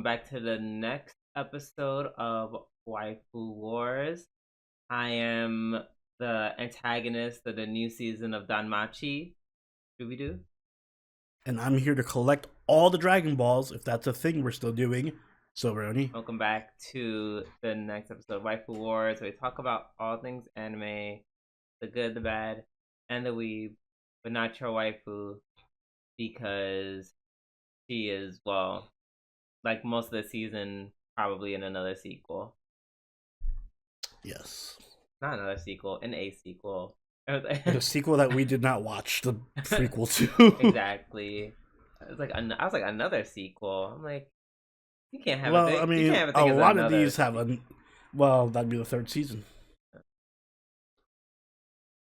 welcome back to the next episode of Waifu Wars. I am the antagonist of the new season of Danmachi. Do? And I'm here to collect all the Dragon Balls, if that's a thing we're still doing. So, Roni. Welcome back to the next episode of Waifu Wars, where we talk about all things anime, the good, the bad, and the weeb, but not your waifu, because she is, well, like most of the season, probably in another sequel. Yes. Not another sequel, in a sequel. The sequel that we did not watch, the prequel to. Exactly. I was like another sequel. I'm like, you can't have Well, a thing. I mean, You can't have a a thing as lot of another these have a. Well, that'd be the third season.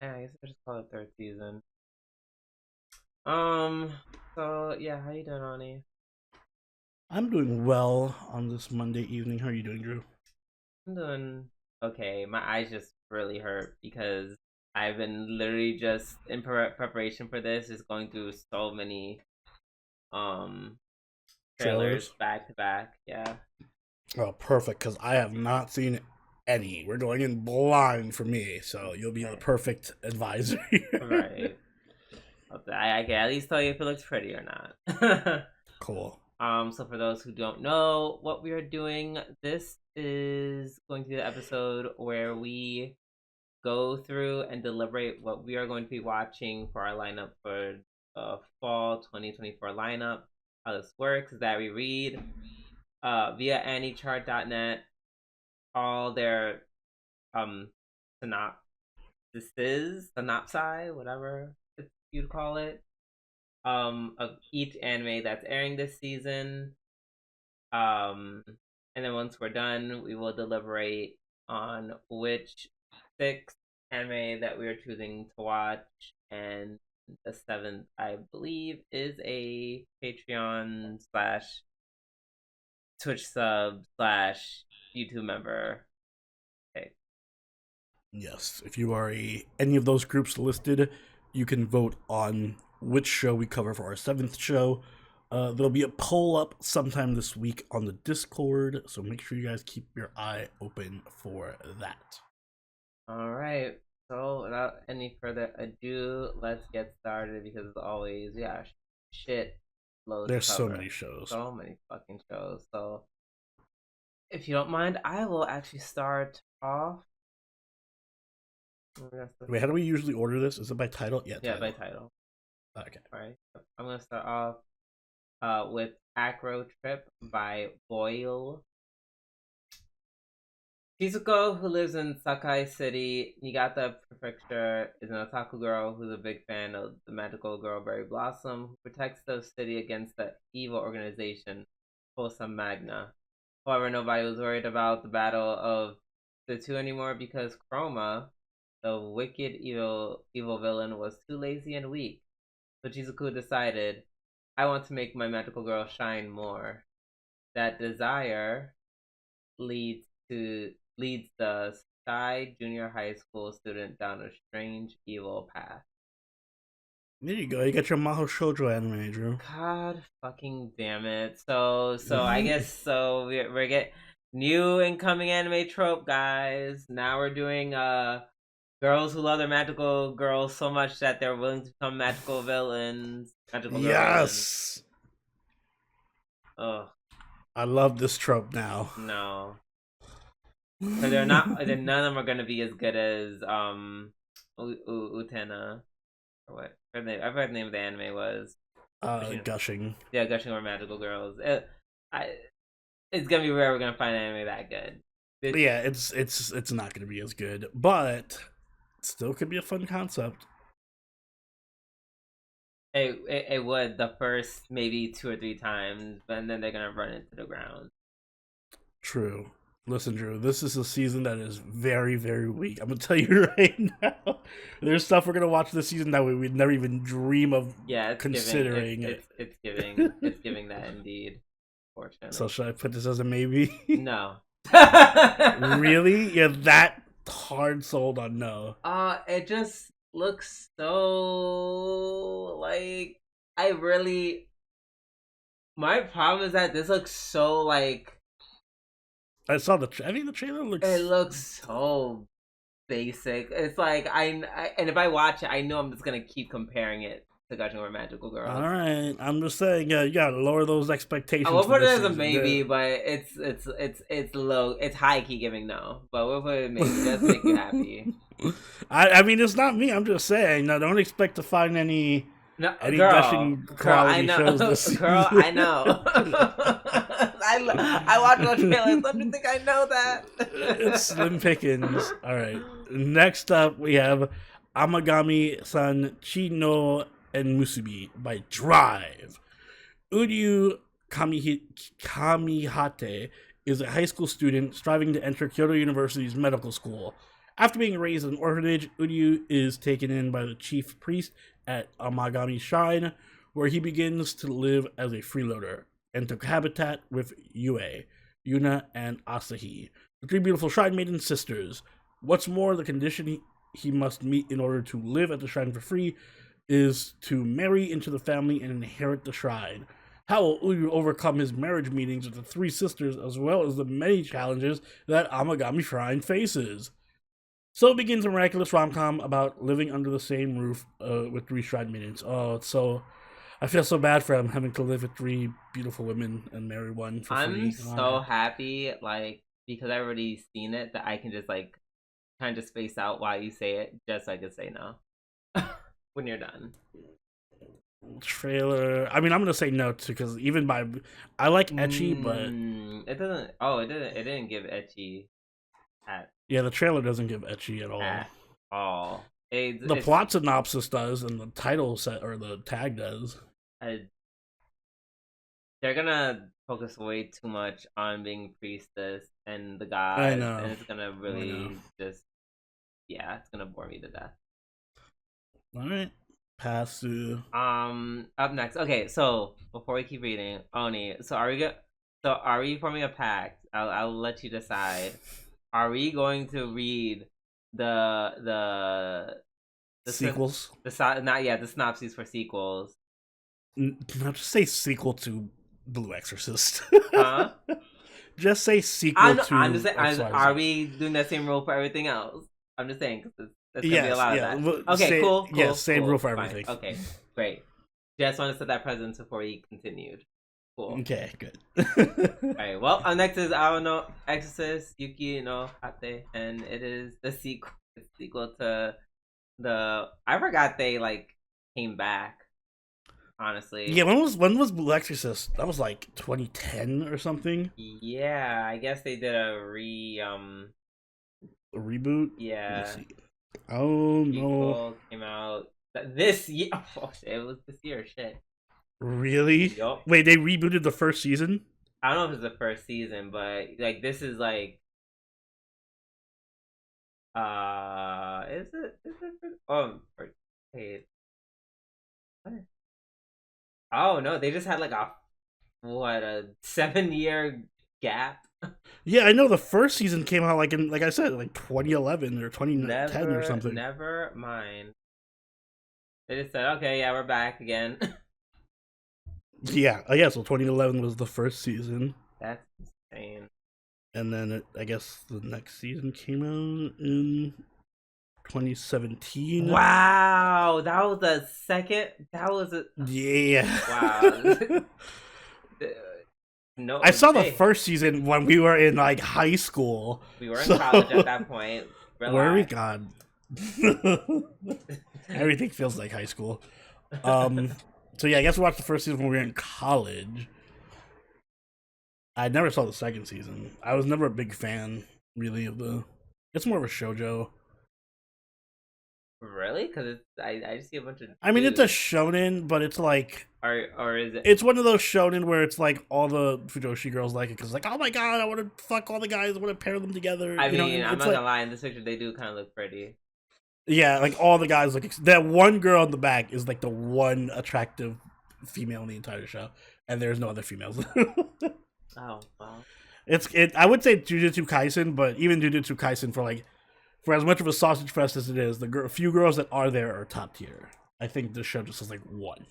Yeah, I guess I just call it third season. So yeah, how you doing, Ani? I'm doing well on this Monday evening. How are you doing, Drew? I'm doing okay. My eyes just really hurt because I've been literally just in preparation for this, just going through so many um trailers back to back. Yeah. Oh, perfect, because I have not seen any. We're going in blind for me, so you'll be the perfect advisor. Right. I can at least tell you if it looks pretty or not. Cool. So for those who don't know what we are doing, this is going to be the episode where we go through and deliberate what we are going to be watching for our lineup for fall 2024 lineup. How this works is that we read via anychart.net all their synopsi, whatever you'd call it, of each anime that's airing this season. And then once we're done, we will deliberate on which 6 anime that we are choosing to watch, and the 7th, I believe, is a Patreon slash Twitch sub slash YouTube member. Okay. Yes, if you are any of those groups listed, you can vote on which show we cover for our 7th show. There'll be a poll up sometime this week on the Discord, so make sure you guys keep your eye open for that. All right. So without any further ado, let's get started because as always, yeah, shit loads. There's so many shows. So many fucking shows. So if you don't mind, I will actually start off. Wait, how do we usually order this? Is it by title? Yeah, title. By title. Okay. All right. I'm gonna start off with Acro Trip by Boyle. Shizuko, who lives in Sakai City, Niigata Prefecture, is an otaku girl who's a big fan of the magical girl Berry Blossom, who protects the city against the evil organization, Fosa Magna. However, nobody was worried about the battle of the two anymore because Chroma, the wicked evil villain, was too lazy and weak. So Shizuku decided, I want to make my magical girl shine more. That desire leads the Shai junior high school student down a strange, evil path. There you go. You got your Mahou Shoujo anime, Drew. God fucking damn it. So I guess so we're getting new incoming anime trope, guys. Now we're doing girls who love their magical girls so much that they're willing to become magical villains. Magical yes. Villains. Ugh. I love this trope now. No. So they're not. None of them are gonna be as good as Utena. Or what? I forgot the name of the anime was. Gushing. Yeah, Gushing or Magical Girls. It's gonna be rare we're gonna find an anime that good. Yeah, it's not gonna be as good, but it still could be a fun concept. It would the first maybe 2 or 3 times, but then they're gonna run into the ground. True. Listen, Drew, this is a season that is very, very weak. I'm gonna tell you right now. There's stuff we're gonna watch this season that we'd never even dream of considering. It's giving that indeed. Fortunately. So should I put this as a maybe? No. Really? You're that hard sold on no. It just looks so like I really My problem is that this looks so like I saw I think the trailer looks. it looks so basic. It's like and if I watch it, I know I'm just gonna keep comparing it to Gushing Over Magical Girls. All right, I'm just saying, you gotta lower those expectations. I will put it as a maybe, but it's low. It's high key giving no, but we'll put it maybe just to make you happy. I mean, it's not me. I'm just saying. No, don't expect to find any gushing quality shows this season. Girl, I know. I watched the trailer. Let me think I know that. It's slim pickings. All right. Next up, we have Amagami-san Chino and Musubi by Drive. Uryu Kamihate is a high school student striving to enter Kyoto University's medical school. After being raised in an orphanage, Uryu is taken in by the chief priest at Amagami Shrine, where he begins to live as a freeloader and to habitat with Yue, Yuna, and Asahi, the three beautiful shrine maiden sisters. What's more, the condition he must meet in order to live at the shrine for free is to marry into the family and inherit the shrine. How will Uryu overcome his marriage meetings with the three sisters, as well as the many challenges that Amagami Shrine faces? So begins a miraculous rom-com about living under the same roof with three shrine maidens. Oh, it's so... I feel so bad for him having to live with three beautiful women and marry one for free. I'm so happy, like, because I've already seen it, that I can just, like, kind of space out while you say it, just so I can say no. When you're done. Trailer. I mean, I'm gonna say no too, because even by... I like ecchi, but... It doesn't... Oh, it didn't give ecchi at... Yeah, the trailer doesn't give ecchi at all. At all. The plot synopsis does, and the title set, or the tag does. They're gonna focus way too much on being priestess and the gods, I know. and it's gonna really just... Yeah, it's gonna bore me to death. Alright. Pass to... Up next. Okay, so, before we keep reading, Oni, so are we forming a pact? I'll let you decide. Are we going to read the sequels? The synopses for sequels. Not just say sequel to Blue Exorcist. Huh? Just say sequel I'm to... just saying, are we doing that same rule for everything else? I'm just saying, because there's going to be a lot of that. Okay, cool. Yeah, same rule for everything. Fine. Okay, great. Just want to set that precedent before we continued. Cool. Okay, good. Alright, well, our next is Aono Exorcist Yuki no Hate, and it is the sequel to the... I forgot they, like, came back, honestly. Yeah, when was Blue Exorcist? That was, like, 2010 or something? Yeah, I guess they did a a reboot? Yeah. Oh, no. Came out this year. Oh, shit, it was this year, shit. Really? Yup. Wait, they rebooted the first season? I don't know if it's the first season, but like this is like is it wait. What? Oh no, they just had like a 7-year gap. Yeah, I know the first season came out like I said, like 2011 or 2010 or something. Never mind. They just said, okay, yeah, we're back again. Yeah, so 2011 was the first season. That's insane. And then I guess the next season came out in 2017. Wow, that was the second. That was a... Yeah. Wow. No, I saw the first season when we were in like high school. We were in college at that point. Relax. Where are we gone? Everything feels like high school. So yeah, I guess we watched the first season when we were in college. I never saw the second season. I was never a big fan, really, of the... It's more of a shoujo. Really? Because I just see a bunch of... I mean, it's a shonen, but it's like... Or is it... It's one of those shonen where it's like all the Fujoshi girls like it because like, oh my god, I want to fuck all the guys, I want to pair them together. I mean, I'm not gonna lie, in this picture they do kind of look pretty. Yeah, like all the guys look... That one girl in the back is like the one attractive female in the entire show, and there's no other females. Oh, wow. I would say Jujutsu Kaisen, but even Jujutsu Kaisen for as much of a sausage fest as it is, the few girls that are there are top tier. I think this show just has like one.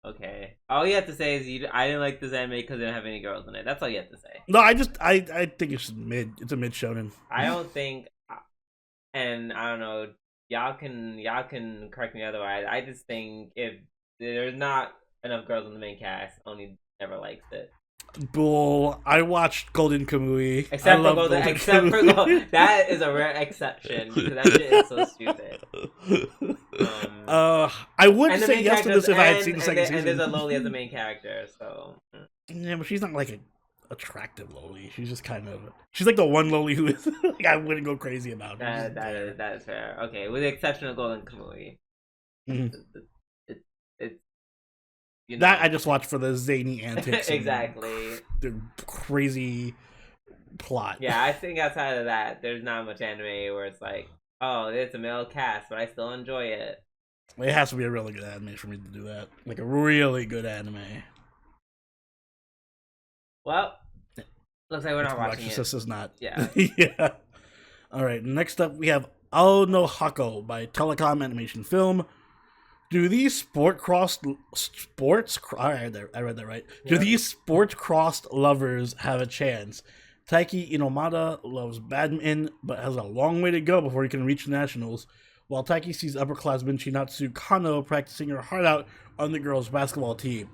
Okay. All you have to say is I didn't like this anime because it didn't have any girls in it. That's all you have to say. No, I think it's mid. It's a mid shonen. I don't think, and I don't know. Y'all can correct me otherwise. I just think if there's not enough girls in the main cast, Oni never likes it. Bull. I watched Golden Kamui. Except for Golden. That is a rare exception because that shit is so stupid. I would say yes to this if I had seen the second season. And there's a Loli as the main character, so yeah, but she's not like an attractive Loli. She's just kind of. She's like the one Loli who is like I wouldn't go crazy about. That is fair. Okay, with the exception of Golden Kamui. Mm-hmm. It's you know. That I just watched for the zany antics. Exactly. The crazy plot. Yeah, I think outside of that, there's not much anime where it's like, oh, it's a male cast, but I still enjoy it. It has to be a really good anime for me to do that. Like a really good anime. Well, looks like we're not watching it. This is not. Yeah. Yeah. All right. Next up, we have Alno Hako by Telecom Animation Film. Do these sports? I read that right. Do these sport crossed lovers have a chance? Taiki Inomata loves badminton, but has a long way to go before he can reach nationals. While Taiki sees upperclassman Shinatsu Kano practicing her heart out on the girls' basketball team.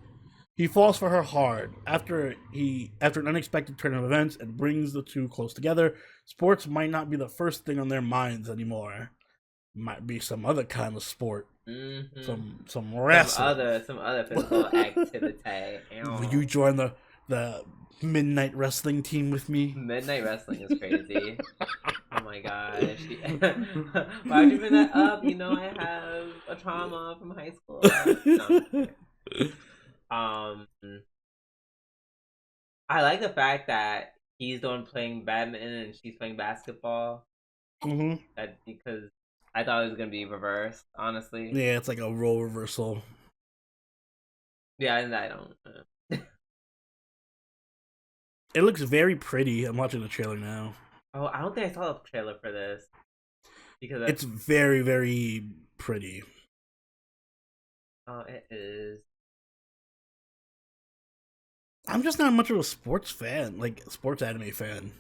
He falls for her hard after an unexpected turn of events and brings the two close together. Sports might not be the first thing on their minds anymore. Might be some other kind of sport. Mm-hmm. Some wrestling. Some other physical activity. Will you join the midnight wrestling team with me? Midnight wrestling is crazy. Oh my gosh. Why'd you bring that up? You know I have a trauma from high school. No. I like the fact that he's the one playing badminton and she's playing basketball. Mm-hmm. Because I thought it was gonna be reversed, honestly. Yeah, it's like a role reversal. Yeah, and I don't. It looks very pretty. I'm watching the trailer now. Oh, I don't think I saw the trailer for this. Because it's very, very pretty. Oh, it is. I'm just not much of a sports fan, like sports anime fan.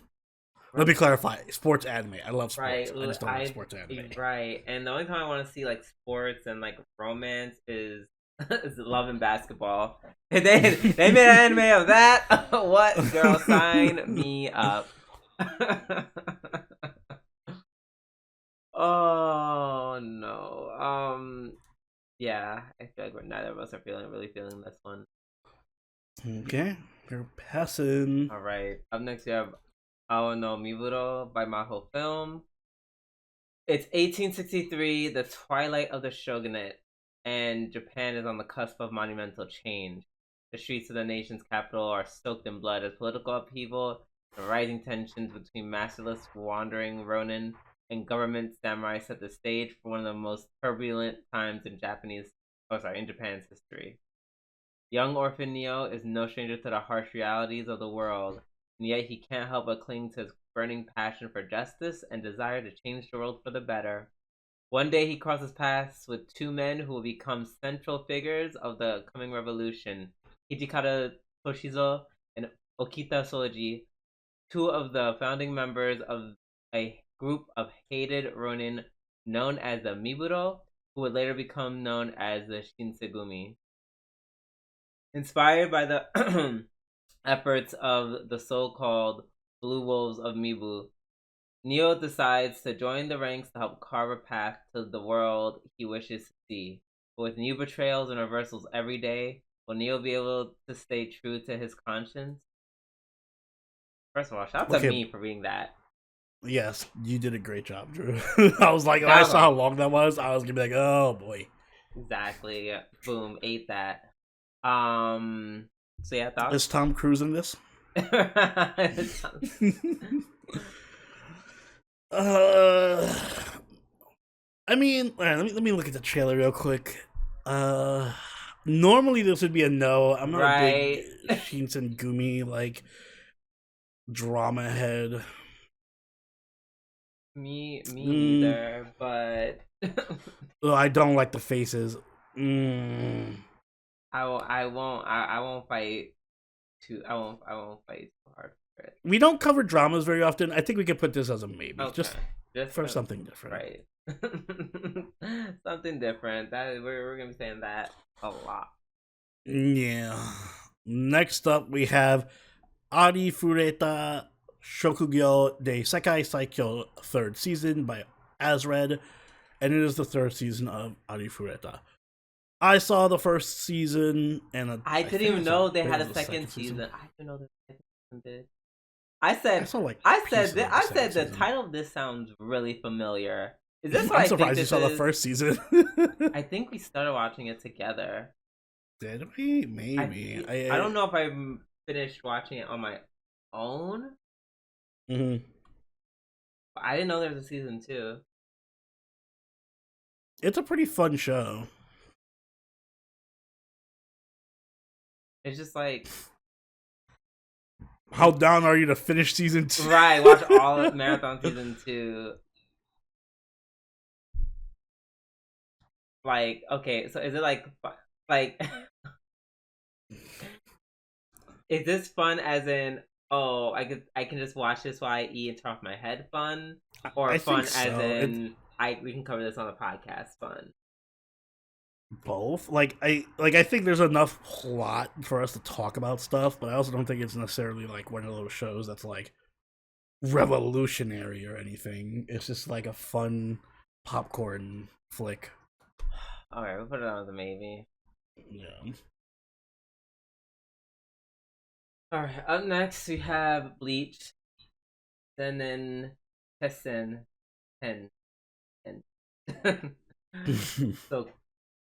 Let me clarify: sports anime. I love sports. Right. I just don't like sports anime. Right, and the only time I want to see like sports and like romance is Love and Basketball. They made an anime of that. What, girl? Sign me up. Oh no. Yeah, I feel like neither of us are really feeling this one. Okay, you're passing. All right. Up next, we have Aono Miburo by Maou Film. It's 1863, the twilight of the shogunate, and Japan is on the cusp of monumental change. The streets of the nation's capital are soaked in blood as political upheaval and rising tensions between masterless wandering ronin and government samurai set the stage for one of the most turbulent times in Japan's history. Young orphan Neo is no stranger to the harsh realities of the world, and yet he can't help but cling to his burning passion for justice and desire to change the world for the better. One day he crosses paths with two men who will become central figures of the coming revolution, Hijikata Toshizo and Okita Soji, two of the founding members of a group of hated ronin known as the Miburo, who would later become known as the Shinsegumi. Inspired by the efforts of the so-called Blue Wolves of Mibu, Neo decides to join the ranks to help carve a path to the world he wishes to see. But with new betrayals and reversals every day, will Neo be able to stay true to his conscience? First of all, shout out to me for reading that. Yes, you did a great job, Drew. I was like, when I saw how long that was, I was gonna be like, oh boy. Exactly. Boom, ate that. So yeah, thoughts? Is Tom Cruise in this? I mean, let me look at the trailer real quick. Normally this would be a no. I'm not a big Shinsengumi like drama head. Me neither, but I don't like the faces. I won't fight too. I won't fight too hard for it. We don't cover dramas very often. I think we could put this as a maybe, Okay. just for something different. Right. Something different. That we're gonna be saying that a lot. Yeah. Next up, we have Arifuretta Shokugyo de Sekai Saikyo 3rd season by Azred, and it is the 3rd season of Arifuretta. I saw the 1st season, and I didn't even know they had a second season. I didn't know the second season did. I said the title of this sounds really familiar. Is this what I'm surprised you saw the 1st season. I think we started watching it together. Did we? Maybe. I don't know if I finished watching it on my own. Mm-hmm. But I didn't know there was a season 2. It's a pretty fun show. It's just like, how down are you to finish season 2? Right, watch all of Marathon season 2. Like, okay, so is it like is this fun as in, oh, I can just watch this while I eat and turn off my head fun? Or I fun so. as in we can cover this on the podcast fun? Both. I think there's enough plot for us to talk about stuff, but I also don't think it's necessarily like one of those shows that's like revolutionary or anything. It's just like a fun popcorn flick. Alright, we'll put it on as a maybe. Yeah. Alright, up next we have Bleach. Then Tessen.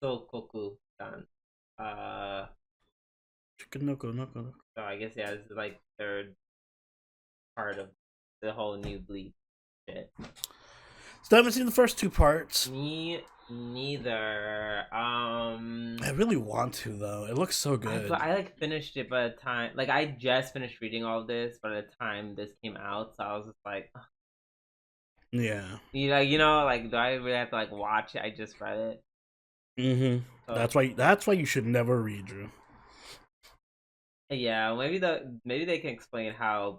Sokoku-dan. So I guess this is like 3rd part of the whole new Bleach shit. Still haven't seen the first 2 parts. Me neither. I really want to though. It looks so good. I like finished it by the time, like I just finished reading all of this by the time this came out, so I was just like, ugh. Yeah. You know, like, do I really have to like watch it? I just read it. Mm-hmm. So, that's why you should never read, Drew. Yeah, maybe they can explain how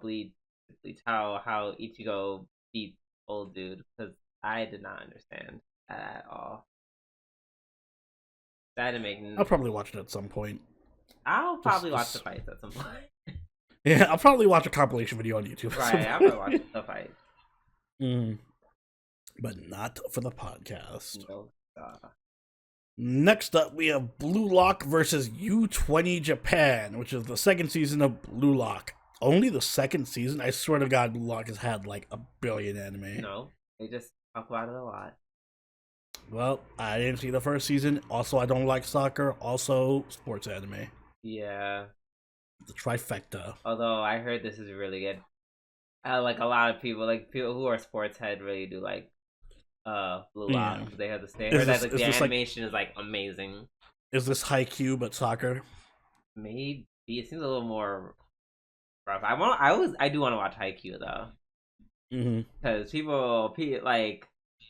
how Ichigo beat old dude, because I did not understand that at all. That didn't make. I'll probably watch it at some point. I'll probably watch the fights at some point. Yeah, I'll probably watch a compilation video on YouTube. Right, I'll probably watch the fight. But not for the podcast. No. Next up, we have Blue Lock versus U20 Japan, which is the 2nd season of Blue Lock. Only the 2nd season? I swear to God, Blue Lock has had like a billion anime. No, they just talk about it a lot. Well, I didn't see the 1st season. Also, I don't like soccer. Also, sports anime. Yeah. The trifecta. Although I heard this is really good. Like a lot of people, like people who are sports head, really do like Blue Lock. Yeah. They have the same. Heard that like the animation is like amazing. Is this Haikyuu but soccer? Maybe it seems a little more rough. I do want to watch Haikyuu though. Because people like,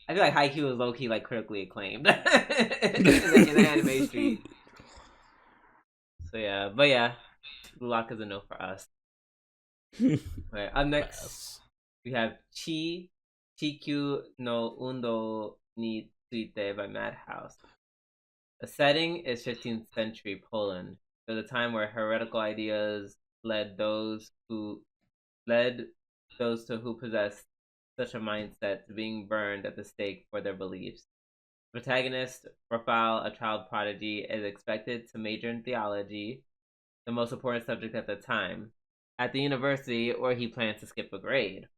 I feel like Haikyuu is low key like critically acclaimed in the anime street. So yeah, but yeah, Blue Lock is a no for us. Right, up next we have Chikyu no Undo ni Tsuite by Madhouse. The setting is 15th century Poland. There's a time where heretical ideas led those who possessed such a mindset to being burned at the stake for their beliefs. The protagonist, Raphael, a child prodigy, is expected to major in theology, the most important subject at the time, at the university where he plans to skip a grade.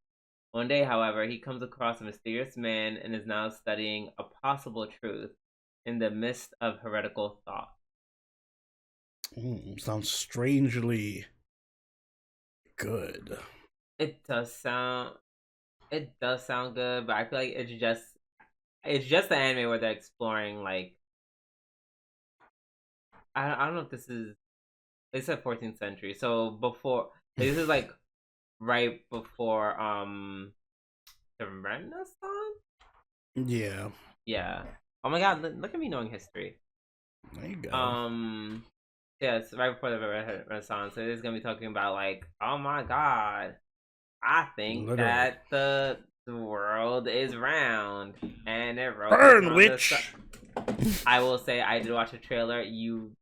One day, however, he comes across a mysterious man and is now studying a possible truth in the midst of heretical thought. Sounds strangely good. It does sound good, but I feel like it's just the anime where they're exploring like, I don't know if this is, it's a 14th century, so before, this is like right before the Renaissance. Yeah. Oh my God, look at me knowing history. There you go. Yes, right before the Renaissance. So it is gonna be talking about like, oh my god, I think Literally. that the world is round, and it wrote Burn, this on witch! I will say I did watch a trailer. You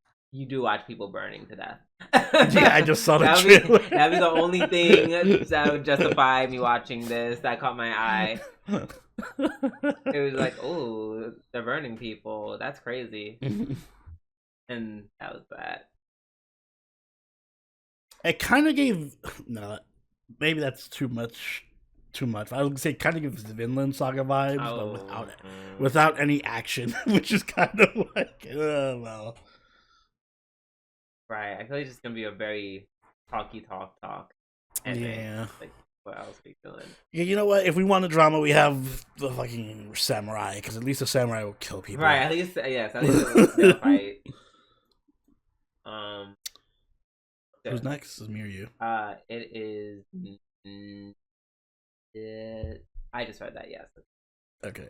do watch people burning to death. Yeah, I just saw the trailer. That'd be the only thing that would justify me watching this. That caught my eye. It was like, oh, they're burning people. That's crazy. And that was that. It kind of gave no, maybe that's too much. I would say kind of gives Vinland Saga vibes, but without any action, which is kind of like, well. Right, I feel like it's just gonna be a very talk. And yeah. Like, what else are we doing? Yeah, you know what? If we want a drama, we have the fucking samurai, because at least the samurai will kill people. Right, at least yes, at least they'll fight. Who's next? Is me or you? It is. I just read that. Yes. Okay.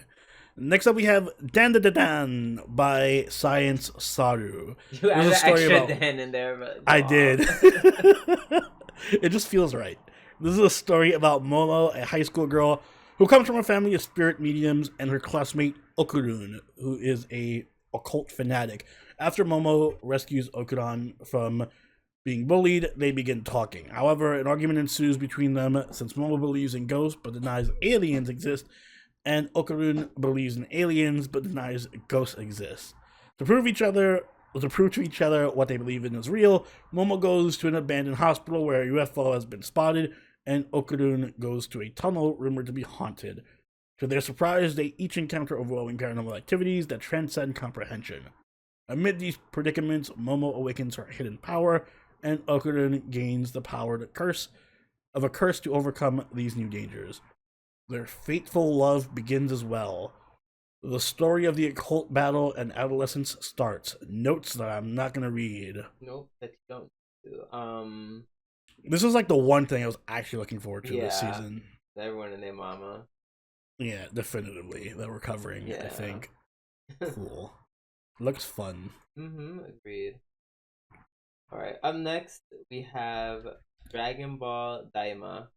Next up, we have Dandadan by Science Saru. You added extra Dan in there, but I did. It just feels right. This is a story about Momo, a high school girl who comes from a family of spirit mediums, and her classmate Okurun, who is a occult fanatic. After Momo rescues Okuran from being bullied, they begin talking. However, an argument ensues between them since Momo believes in ghosts but denies aliens exist, and Okurun believes in aliens but denies ghosts exist. To prove to each other what they believe in is real, Momo goes to an abandoned hospital where a UFO has been spotted, and Okurun goes to a tunnel rumored to be haunted. To their surprise, they each encounter overwhelming paranormal activities that transcend comprehension. Amid these predicaments, Momo awakens her hidden power, and Okurun gains the power to curse to overcome these new dangers. Their fateful love begins as well. The story of the occult battle and adolescence starts. Notes that I'm not going to read. Nope, that you don't do. This is like the one thing I was actually looking forward to this season. Everyone and their mama. Yeah, definitively. That we're covering, I think. Cool. Looks fun. Agreed. Alright, up next we have Dragon Ball Daima.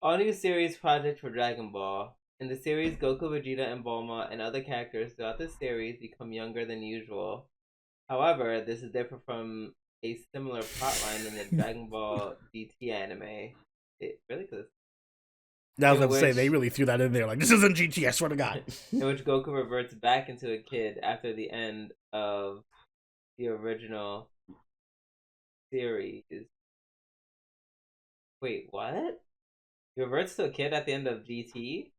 All new series project for Dragon Ball. In the series, Goku, Vegeta, and Bulma and other characters throughout the series become younger than usual. However, this is different from a similar plotline in the Dragon Ball GT anime. It really could. I was about to say, they really threw that in there. Like, this isn't GT, I swear to God. In which Goku reverts back into a kid after the end of the original series. Wait, what? He reverts to a kid at the end of GT?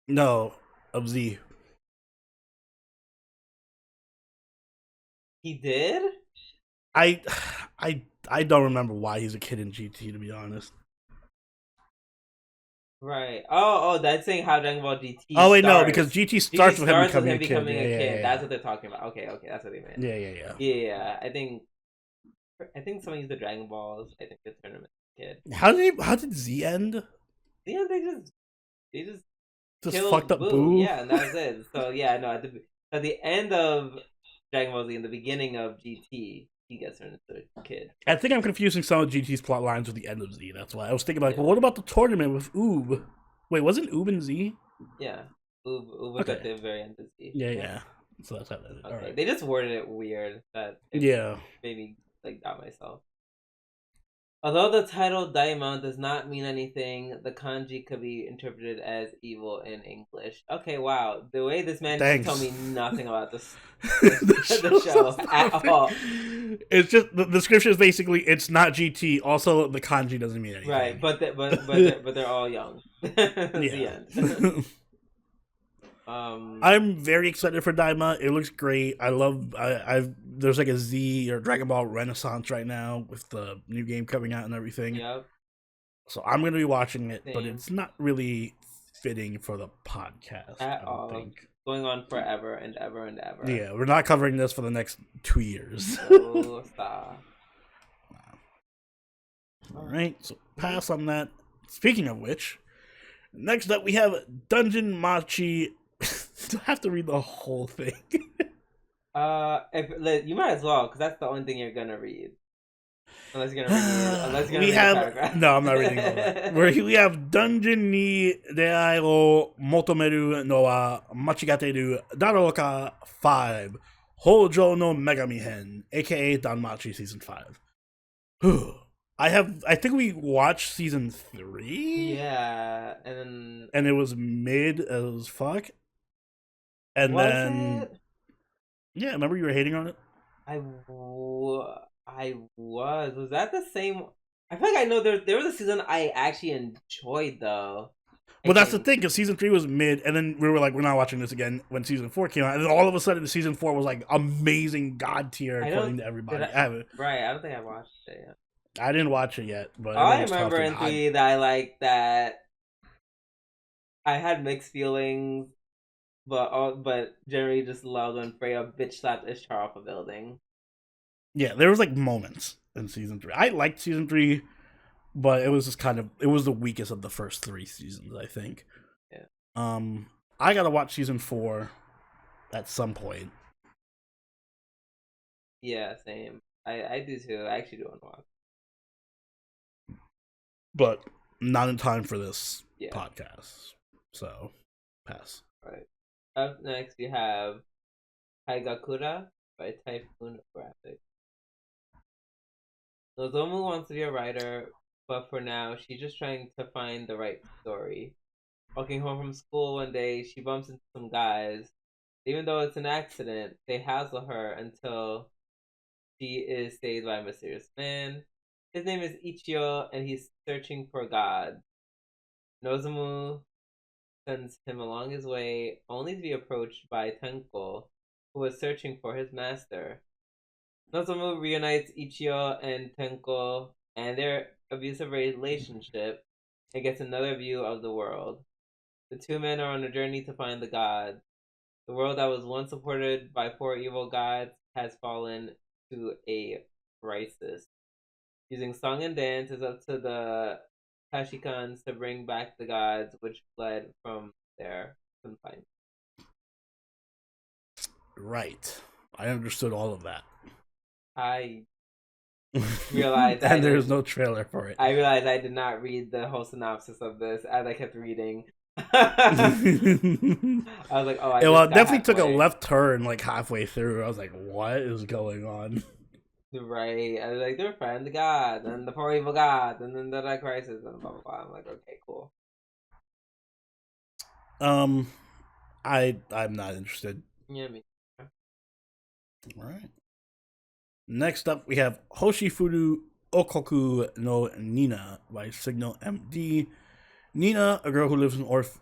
No, of Z. He did? I don't remember why he's a kid in GT, to be honest. Right. Oh, that's saying how Dragon Ball GT Oh, wait, starts. No, because GT starts with him becoming a kid. Yeah. That's what they're talking about. Okay, that's what they meant. Yeah. Yeah, I think someone used the Dragon Balls. I think the tournament kid. How did Z end? Yeah, they just fucked up Boo. Yeah, and that was it. So yeah, no, at the end of Dragon Ball Z, in the beginning of GT, he gets turned into a kid. I think I'm confusing some of GT's plot lines with the end of Z. That's why I was thinking well, what about the tournament with Oob? Wait, wasn't Oob in Z? Yeah, Oob was at the very end of Z. Yeah. So that's how that is. Okay. All right. They just worded it weird. That made me doubt myself. Although the title Daimon does not mean anything, the kanji could be interpreted as evil in English. Okay, wow. The way this man just told me nothing about the show at all. It's just, the description is basically, it's not GT. Also, the kanji doesn't mean anything. Right, but they're all young. The end. I'm very excited for Daima. It looks great. There's like a Z or Dragon Ball Renaissance right now with the new game coming out and everything. Yep. So I'm going to be watching it, but it's not really fitting for the podcast at all. Think. Going on forever and ever and ever. Yeah, we're not covering this for the next 2 years. Oh, stop. All right, so pass on that. Speaking of which, next up we have Dungeon Machi. Do I have to read the whole thing? If you might as well, because that's the only thing you're gonna read. Unless you're gonna We read a have paragraph. no. I'm not reading all that. We have Dungeon ni Deai o Motomeru no wa Machigateru Daroka 5 Hojo no Megami Hen, aka Danmachi Season 5. I think we watched Season 3. Yeah, and then And it was mid as fuck. And was then it? yeah, remember you were hating on it? I was. Was that the same? I feel like I know there was a season I actually enjoyed though. Well, that's the thing, because season 3 was mid, and then we were like, we're not watching this again when season 4 came out, and then all of a sudden, season 4 was like amazing god tier according to everybody. Right, I don't think I watched it yet. I didn't watch it yet, but all I remember in 3 that I liked that I had mixed feelings, but generally just loved when Freya bitch slapped Ishtar off a building. Yeah, there was like moments in season 3. I liked season 3, but it was just it was the weakest of the first 3 seasons, I think. Yeah. I gotta watch season 4 at some point. Yeah, same. I do too. I actually do want to watch. But not in time for this podcast. So, pass. Right. Up next, we have Haigakura by Typhoon Graphics. Nozomu wants to be a writer, but for now, she's just trying to find the right story. Walking home from school one day, she bumps into some guys. Even though it's an accident, they hassle her until she is saved by a mysterious man. His name is Ichio, and he's searching for God. Nozomu sends him along his way, only to be approached by Tenko, who is searching for his master. Nozomu reunites Ichio and Tenko and their abusive relationship and gets another view of the world. The two men are on a journey to find the gods. The world that was once supported by four evil gods has fallen to a crisis. Using song and dance is up to the Kashikans to bring back the gods which fled from their confinement. Right. I understood all of that. I realized and there's no trailer for it. I realized I did not read the whole synopsis of this as I kept reading. I was like, oh, it definitely took a left turn like halfway through. I was like, what is going on? Right. I was like, they're friends, the gods, and the four evil gods, and then the crisis, and blah blah blah. I'm like, okay, cool. I'm not interested. Yeah, me. All right. Next up, we have Hoshifuru Okoku no Nina by Signal MD. Nina, a girl who lives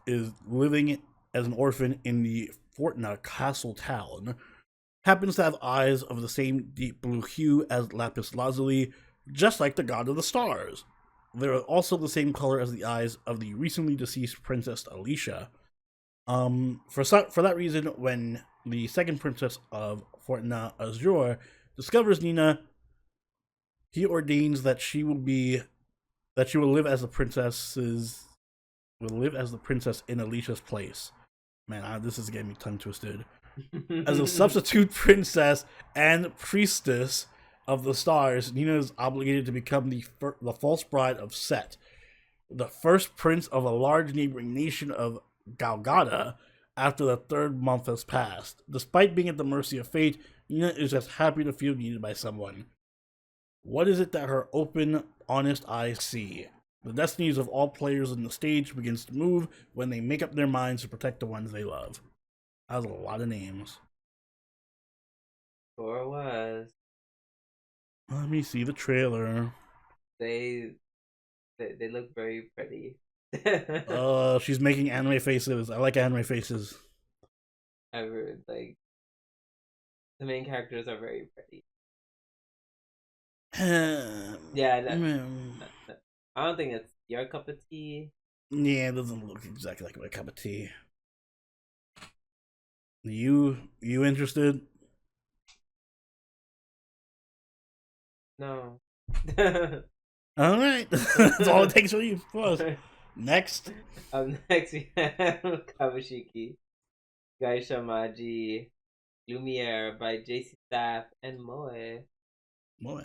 is living as an orphan in the Fortna castle town, happens to have eyes of the same deep blue hue as lapis lazuli, just like the god of the stars. They are also the same color as the eyes of the recently deceased princess Alicia. For that reason, when the second princess of Fortna, Azure, discovers Nina, he ordains that she will live as the princess in Alicia's place. Man, this is getting me tongue twisted. As a substitute princess and priestess of the stars, Nina is obligated to become the false bride of Set, the first prince of a large neighboring nation of Galgada, after the third month has passed. Despite being at the mercy of fate, Nina is just happy to feel needed by someone. What is it that her open, honest eyes see? The destinies of all players on the stage begins to move when they make up their minds to protect the ones they love. That was a lot of names. Sure was. Let me see the trailer. They look very pretty. She's making anime faces. I like anime faces. The main characters are very pretty. Yeah, I don't think it's your cup of tea. Yeah, it doesn't look exactly like my cup of tea. You interested? No. All right, that's all it takes for you. Next. Next we have Kawashiki Gaisha Maji Lumiere by JC Staff and Moe. Boy.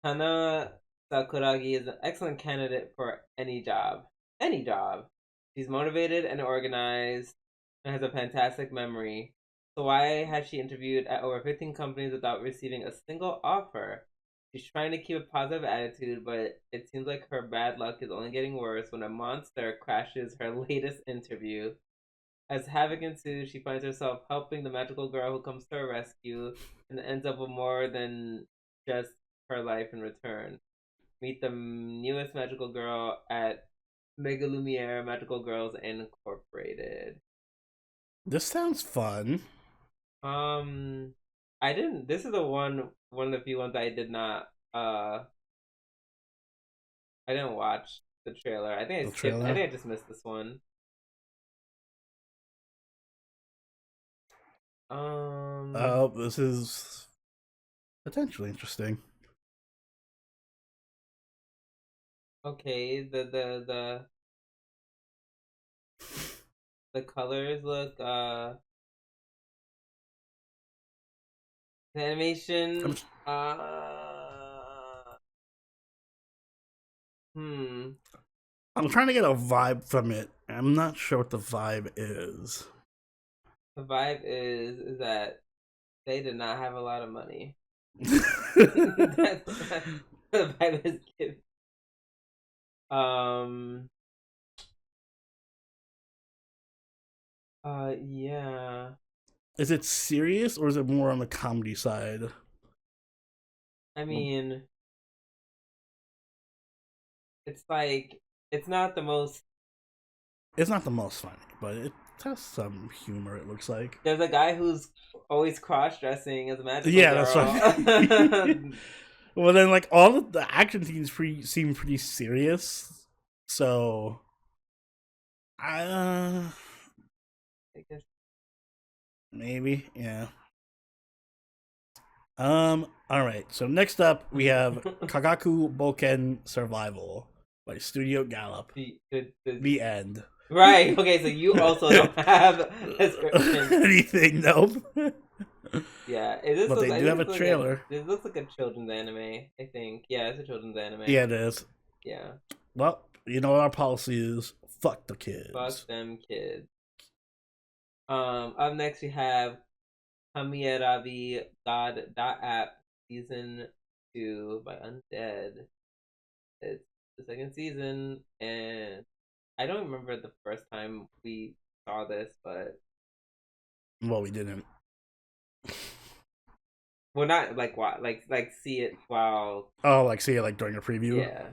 Hana Sakuragi is an excellent candidate for any job. Any job. She's motivated and organized and has a fantastic memory. So why has she interviewed at over 15 companies without receiving a single offer? She's trying to keep a positive attitude, but it seems like her bad luck is only getting worse when a monster crashes her latest interview. As havoc ensues, she finds herself helping the magical girl who comes to her rescue and ends up with more than just her life in return. Meet the newest magical girl at Megalumiere Magical Girls Incorporated. This sounds fun. I didn't. This is the one of the few ones I did not. I didn't watch the trailer. I think I The skipped. I trailer? think I just missed this one. This is potentially interesting. Okay. The colors look. The animation. I'm trying to get a vibe from it. I'm not sure what the vibe is. The vibe is that they did not have a lot of money. That's the vibe is given. Yeah. Is it serious or is it more on the comedy side? I mean, it's like it's not the most. It's not the most funny, but it has some humor. It looks like There's a guy who's always cross-dressing as a magical yeah, girl. that's right. Well, then, like all of the action scenes seem pretty serious, so I guess. maybe yeah. All right. So next up we have Kagaku Boken Survival by Studio Gallop. The end. Right. Okay. So you also don't have a description. Anything? Nope. Yeah. But they do have a trailer. This looks like a children's anime. I think. Yeah, it's a children's anime. Yeah, it is. Yeah. Well, you know what our policy is. Fuck the kids. Fuck them kids. Up next we have Kamierabi God App Season 2 by Undead. It's the second season, and I don't remember the first time we saw this, but well, we didn't. Well, not like what, like see it while. Oh, like see it like during a preview. Yeah.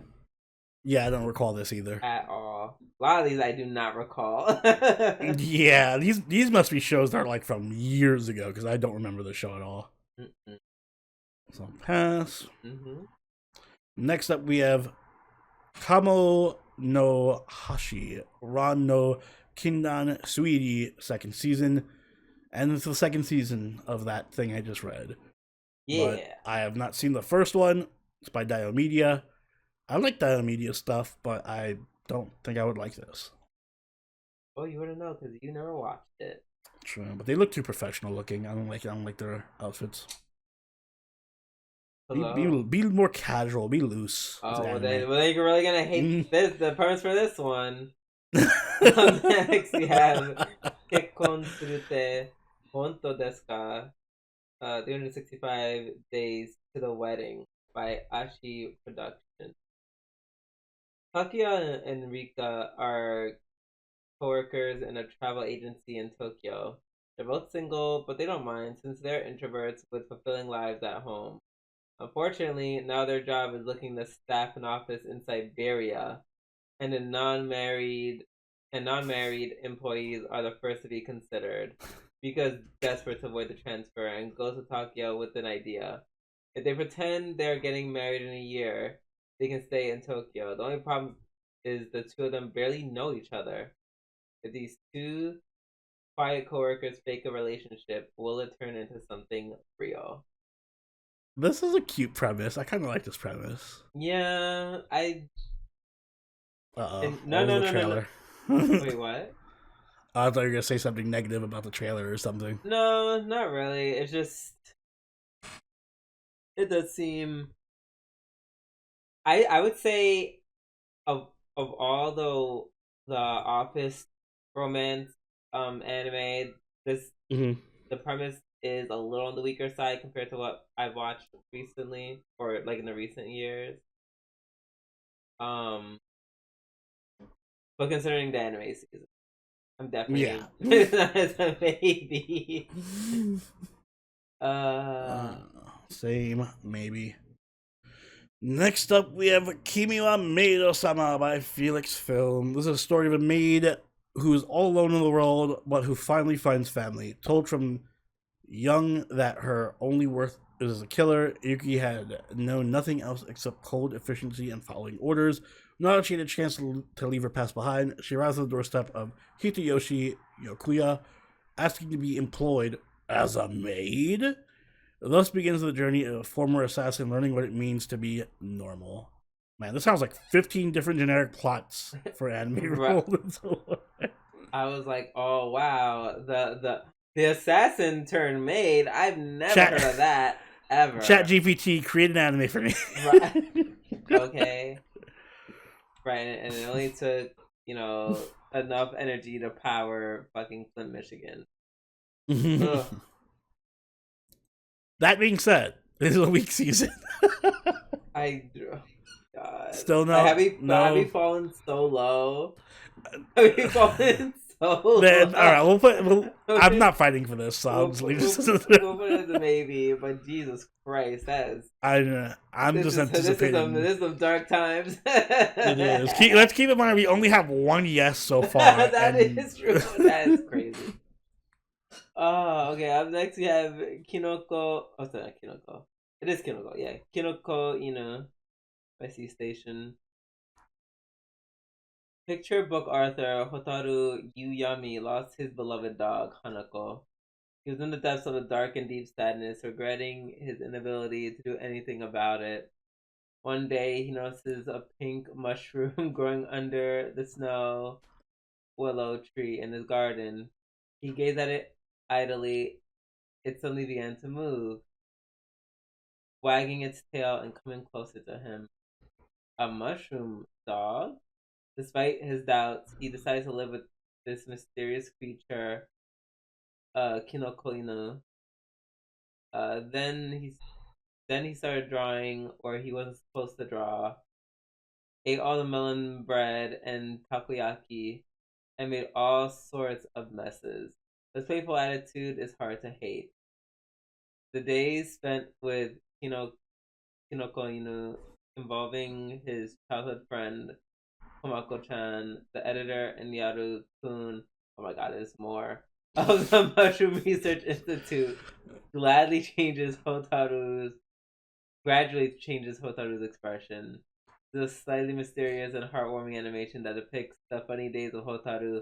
Yeah, I don't recall this either at all. A lot of these I do not recall. Yeah, these must be shows that are like from years ago because I don't remember the show at all. Mm-mm. So pass. Mm-hmm. Next up, we have Kamo no Hashi Ran no Kindan Suiri second season, and it's the second season of that thing I just read. Yeah, but I have not seen the first one. It's by Dio Media. I like Dio Media stuff, but I don't think I would like this. Well, you wouldn't know because you never watched it. True, but they look too professional looking. I don't like their outfits. Be more casual. Be loose. Oh, well, then you're really gonna hate this. The premise for this one. Next, we have Kekkon Surute Honto Desu Ka? 365 Days to the Wedding by Ashi Production. Takia and Rika are co-workers in a travel agency in Tokyo. They're both single, but they don't mind since they're introverts with fulfilling lives at home. Unfortunately, now their job is looking to staff an office in Siberia, and non-married employees are the first to be considered. Rika's desperate to avoid the transfer and goes to Tokyo with an idea. If they pretend they're getting married in a year, they can stay in Tokyo. The only problem is the two of them barely know each other. If these two quiet coworkers fake a relationship, will it turn into something real? This is a cute premise. I kind of like this premise. Yeah, I. Uh-oh. No. Trailer. Wait, what? I thought you were gonna say something negative about the trailer or something. No, not really. It's just it does seem. I would say of all the Office romance anime, this Mm-hmm. the premise is a little on the weaker side compared to what I've watched recently or like in the recent years. Um, but considering the anime season, I'm definitely Yeah. as a baby. Same, maybe. Next up, we have Kimi wa Maid-sama by Felix Film. This is a story of a maid who is all alone in the world, but who finally finds family. Told from young that her only worth is as a killer, Yuki had known nothing else except cold efficiency and following orders. Now that she had a chance to leave her past behind, she arrives at the doorstep of Hitoyoshi Yokuya, asking to be employed as a maid. Thus begins the journey of a former assassin learning what it means to be normal. Man, this sounds like 15 different generic plots for anime roles. I was like, oh wow, the assassin turned maid. I've never heard of that ever. ChatGPT, create an anime for me. Right. Okay. Right, and it only took, enough energy to power fucking Flint, Michigan. That being said, this is a weak season. God. Still no. Have you fallen so low? Have you fallen so low? Man, all right, I'm not fighting for this, so I'll just leave this. We'll put it as a maybe, but Jesus Christ, that is. I'm just anticipating. This is some dark times. It is. Let's keep in mind we only have one yes so far. That is true. That is crazy. Okay. Up next we have Kinoko. Oh, sorry, not Kinoko. It is Kinoko. Yeah, Kinoko by Sea Station. Picture book author Hotaru Yuyami lost his beloved dog Hanako. He was in the depths of a dark and deep sadness, regretting his inability to do anything about it. One day, he notices a pink mushroom growing under the snow willow tree in his garden. He gazed at it idly. It suddenly began to move, wagging its tail and coming closer to him. A mushroom dog? Despite his doubts, he decides to live with this mysterious creature, Kinoko Inu. Then he started drawing where he wasn't supposed to draw, ate all the melon bread and takoyaki, and made all sorts of messes. This playful attitude is hard to hate. The days spent with Kinoko Inu, involving his childhood friend Komako-chan, the editor, and Yaru-kun, oh my god, there's more, of the Mushroom Research Institute, gradually changes Hotaru's expression. The slightly mysterious and heartwarming animation that depicts the funny days of Hotaru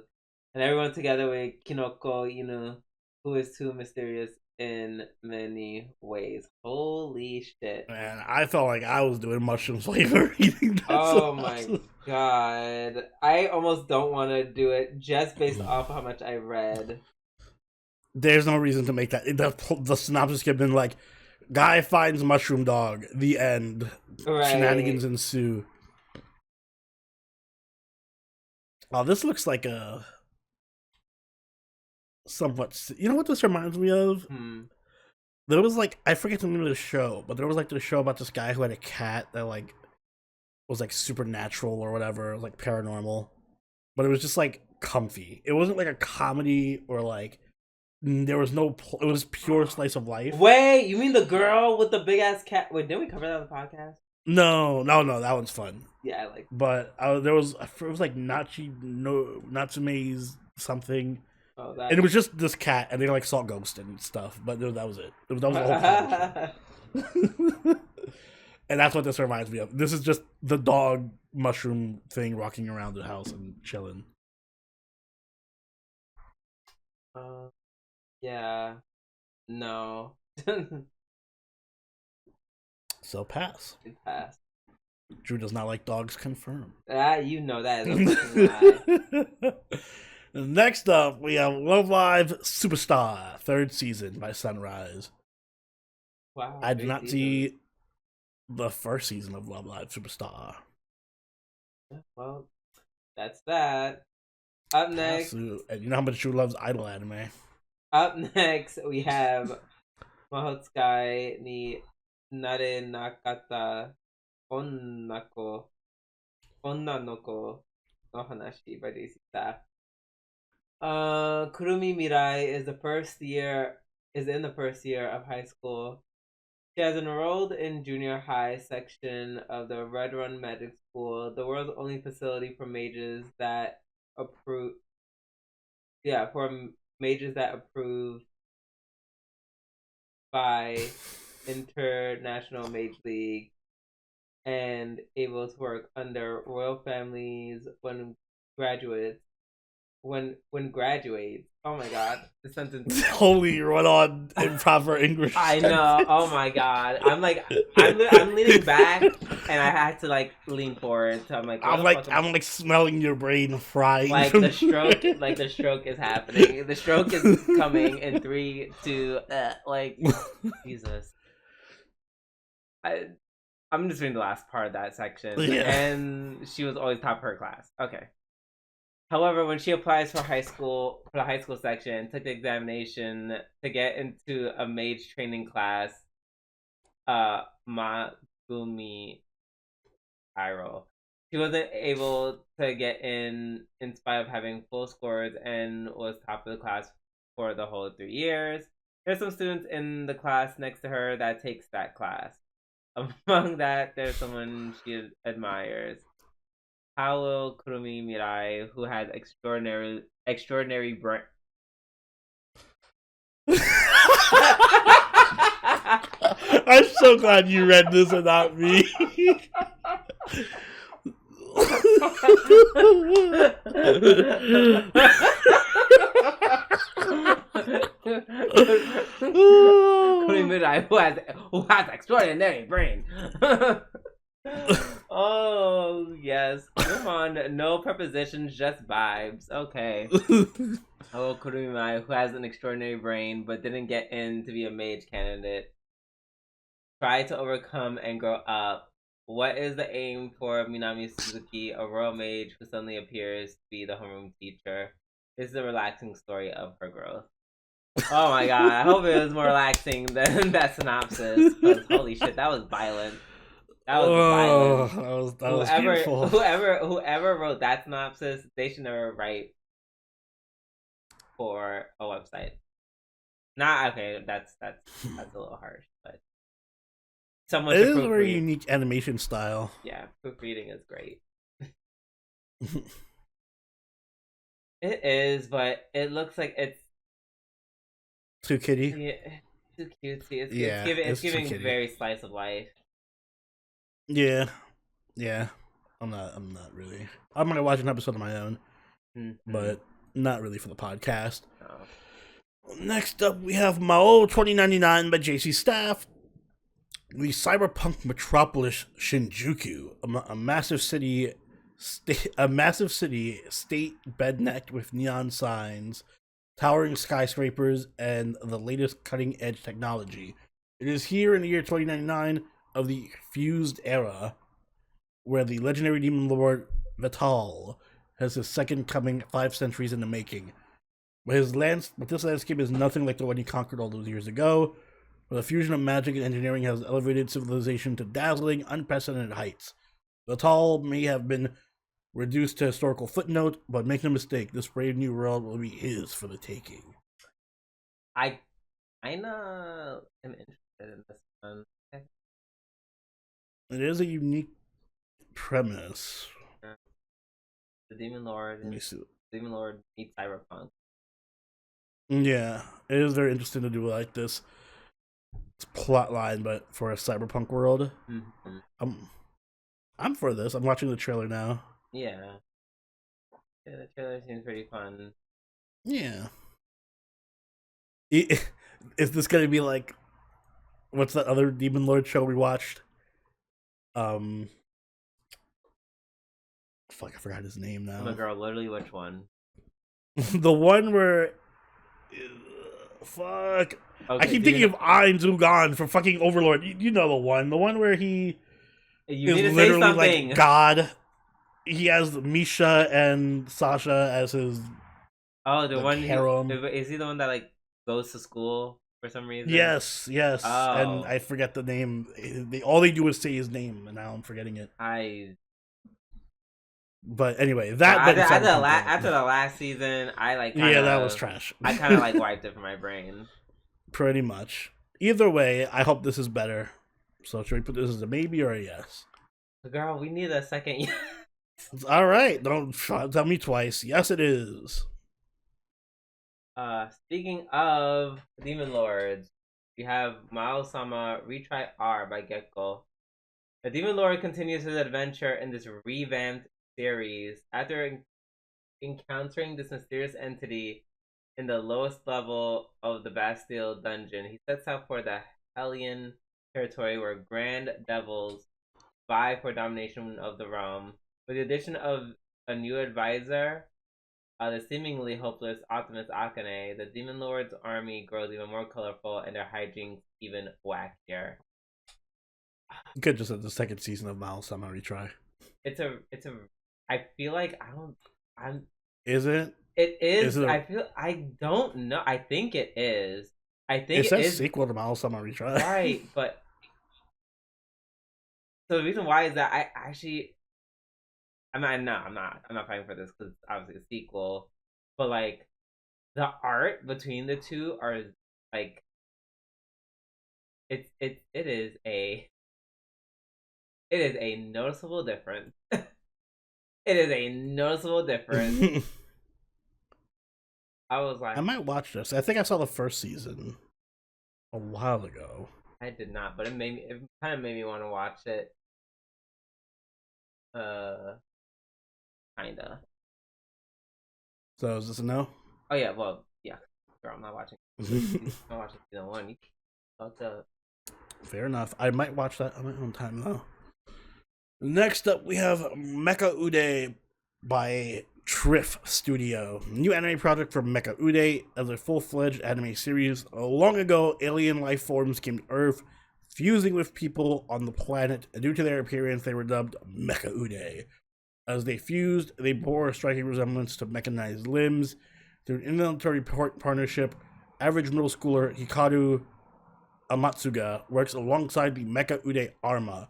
and everyone together with Kinoko Inu, who is too mysterious in many ways. Holy shit. Man, I felt like I was doing mushroom flavor eating. Oh my god. I almost don't want to do it just based off how much I read. There's no reason to make that. The synopsis could have been like, guy finds mushroom dog, the end. Right. Shenanigans ensue. Oh, this looks like a somewhat. You know what this reminds me of? There was like, I forget the name of the show, but there was like the show about this guy who had a cat that like was like supernatural or whatever, like paranormal, but it was just like comfy. It wasn't like a comedy or like there was no. It was pure slice of life. Wait, you mean the girl with the big ass cat? Wait, didn't we cover that on the podcast? No, that one's fun. Yeah, I like. But it was like Natsume's something. Oh, and it was just this cat, and they like saw ghosts and stuff. But that was it. That was the whole show. And that's what this reminds me of. This is just the dog mushroom thing walking around the house and chilling. Yeah. No. So pass. Pass. Drew does not like dogs, confirm. You know that is a fucking lie. Next up, we have Love Live Superstar, third season by Sunrise. Wow. I did not see the first season of Love Live Superstar. Well, that's that. Up next. And you know how much she loves idol anime. Up next, we have Mahotsukai ni Nare Nakata Onnako Onnanoko no Hanashi by Daisy Staff. Kurumi Mirai is in the first year of high school. She has enrolled in junior high section of the Red Run Magic School, the world's only facility for mages that approve. Yeah, for mages that approve by International Mage League and able to work under royal families when graduates. When graduates. Oh my god, the sentence. Holy, run on improper English. I know. Oh my god, I'm leaning back, and I had to like lean forward. So I'm like smelling your brain frying. Like the stroke is happening. The stroke is coming in 3, 2. Like Jesus. I'm just reading the last part of that section, and she was always top of her class. Okay. However, when she applies for the high school section, took the examination to get into a mage training class, Magumi Iro, she wasn't able to get in spite of having full scores and was top of the class for the whole 3 years. There's some students in the class next to her that takes that class. Among that, there's someone she admires. Paolo Kurumi Mirai, who has extraordinary brain. I'm so glad you read this and not me. Kurumi Mirai, who has extraordinary brain. Oh yes, come on, no prepositions, just vibes. Okay. Oh, Kurumi, who has an extraordinary brain but didn't get in to be a mage candidate, try to overcome and grow up. What is the aim for Minami Suzuki, a royal mage who suddenly appears to be the homeroom teacher? This is a relaxing story of her growth. Oh my god, I hope it was more relaxing than that synopsis. Holy shit, that was violent. That was violent. That was beautiful. Whoever wrote that synopsis, they should never write for a website. That's a little harsh, but someone. It is a very unique animation style. Yeah, proofreading is great. It is, but it looks like it's too kiddie. Yeah, too cutesy. It's giving very slice of life. Yeah. I'm not really. I'm gonna watch an episode of my own, but not really for the podcast. Oh. Next up, we have Maou 2099 by JC Staff. The cyberpunk metropolis Shinjuku, a massive city, state bednecked with neon signs, towering skyscrapers, and the latest cutting-edge technology. It is here in the year 2099 of the Fused Era, where the legendary demon lord Vital has his second coming 5 centuries in the making. But this landscape is nothing like the one he conquered all those years ago, where the fusion of magic and engineering has elevated civilization to dazzling, unprecedented heights. Vital may have been reduced to historical footnote, but make no mistake, this brave new world will be his for the taking. I am interested in this one. Okay. It is a unique premise. Yeah. The Demon Lord meets cyberpunk. Yeah, it is very interesting to do like this plot line, but for a cyberpunk world. Mm-hmm. I'm for this. I'm watching the trailer now. Yeah, the trailer seems pretty fun. Yeah. Is this gonna be like, what's that other Demon Lord show we watched? Fuck, I forgot his name now. Oh my girl, literally which one? The one where fuck. I Okay, keep do you thinking know? of Ein Zugan from fucking Overlord. You know the one where he You is need to say literally like something. God. He has Misha and Sasha as his Oh, the like one he harem. is he the one that like goes to school for some reason? Yes, yes, and Oh, I forget the name. All they do is say his name, and now I'm forgetting it. I But anyway, yeah. that then After Cyberpunk. the last season, Yeah, that was trash. I kind of like wiped it from my brain. Pretty much. Either way, I hope this is better. So should we put this as a maybe or a yes? Girl, we need a second. All right, don't tell me twice. Yes, it is. Speaking of Demon Lords, we have Maou Sama Retry R by Gekko. The Demon Lord continues his adventure in this revamped series. After encountering this mysterious entity in the lowest level of the Bastille dungeon, he sets out for the Hellion territory where Grand Devils vie for domination of the realm. With the addition of a new advisor, the seemingly hopeless Optimus Akane, the Demon Lord's army grows even more colorful and their hijinks even wackier. You could just have the second season of Miles Sama retry. It's a I feel like I'm Is it? it is Is it? I don't know. I think it is. I think It it says is sequel to Miles Sama retry. right, but so the reason why is that I actually I'm not fighting for this because it's obviously a sequel, but like the art between the two are like it is a noticeable difference. It is a noticeable difference. I was like, I might watch this. I think I saw the first season a while ago. I did not, but it kind of made me want to watch it. Kinda. So is this a no? Oh yeah, well, yeah. Girl, I'm not watching. I'm not watching season one. You fucked up. Fair enough. I might watch that on my own time though. Next up, we have Mecha UD by Triff Studio. New anime project for Mecha UD as a full-fledged anime series. Long ago, alien life forms came to Earth, fusing with people on the planet, and due to their appearance, they were dubbed Mecha UD. As they fused, they bore a striking resemblance to mechanized limbs. Through an involuntary partnership, average middle schooler Hikaru Amatsuga works alongside the Mecha UD Arma,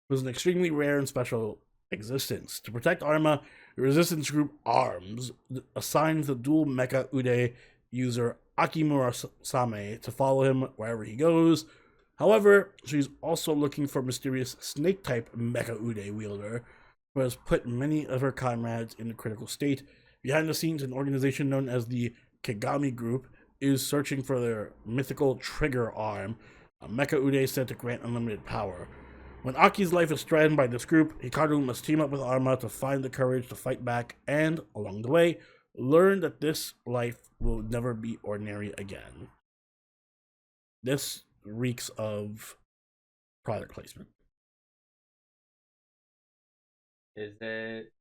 who is an extremely rare and special existence. To protect Arma, the resistance group ARMS assigns the dual Mecha UD user Akimura Same to follow him wherever he goes. However, she's also looking for mysterious snake-type Mecha UD wielder who has put many of her comrades in a critical state. Behind the scenes, an organization known as the Kigami Group is searching for their mythical trigger arm, a Mecha UD said to grant unlimited power. When Aki's life is threatened by this group, Hikaru must team up with Arma to find the courage to fight back and, along the way, learn that this life will never be ordinary again. This reeks of product placement. Is it?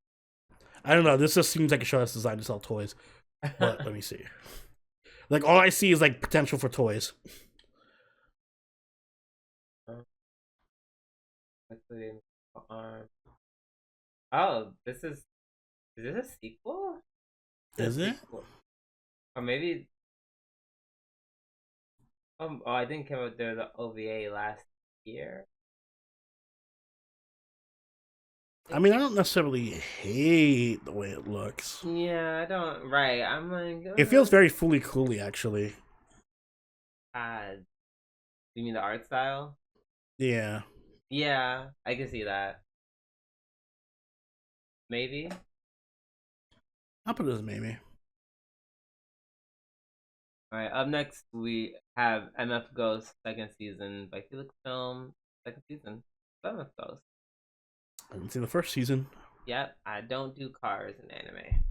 I don't know. This just seems like a show that's designed to sell toys. But let me see. Like, all I see is, like, potential for toys. Oh, is this a sequel? Is it? Or maybe I didn't come out there the OVA last year. I mean, I don't necessarily hate the way it looks. Yeah, I don't. Right, I'm like. It feels very Fooly Cooly, actually. You mean the art style? Yeah. Yeah, I can see that. Maybe. I'll put it as maybe. Alright, up next we have MF Ghost second season by Felix Film. Second season. MF Ghost. I didn't see the first season. Yep, I don't do cars in anime.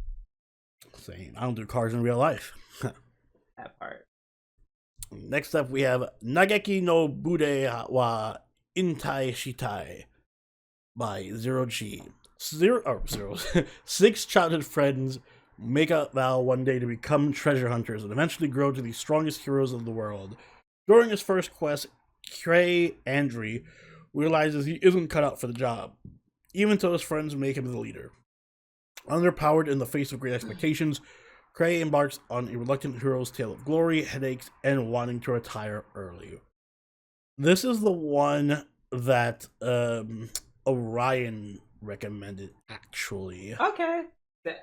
Same. I don't do cars in real life. That part. Next up, we have Nageki no Bude wa Intai Shitai by Zero G. Six childhood friends make a vow one day to become treasure hunters and eventually grow to the strongest heroes of the world. During his first quest, Trey Andry realizes he isn't cut out for the job, even though his friends make him the leader. Underpowered in the face of great expectations, Cray embarks on a reluctant hero's tale of glory, headaches, and wanting to retire early. This is the one that Orion recommended, actually. Okay.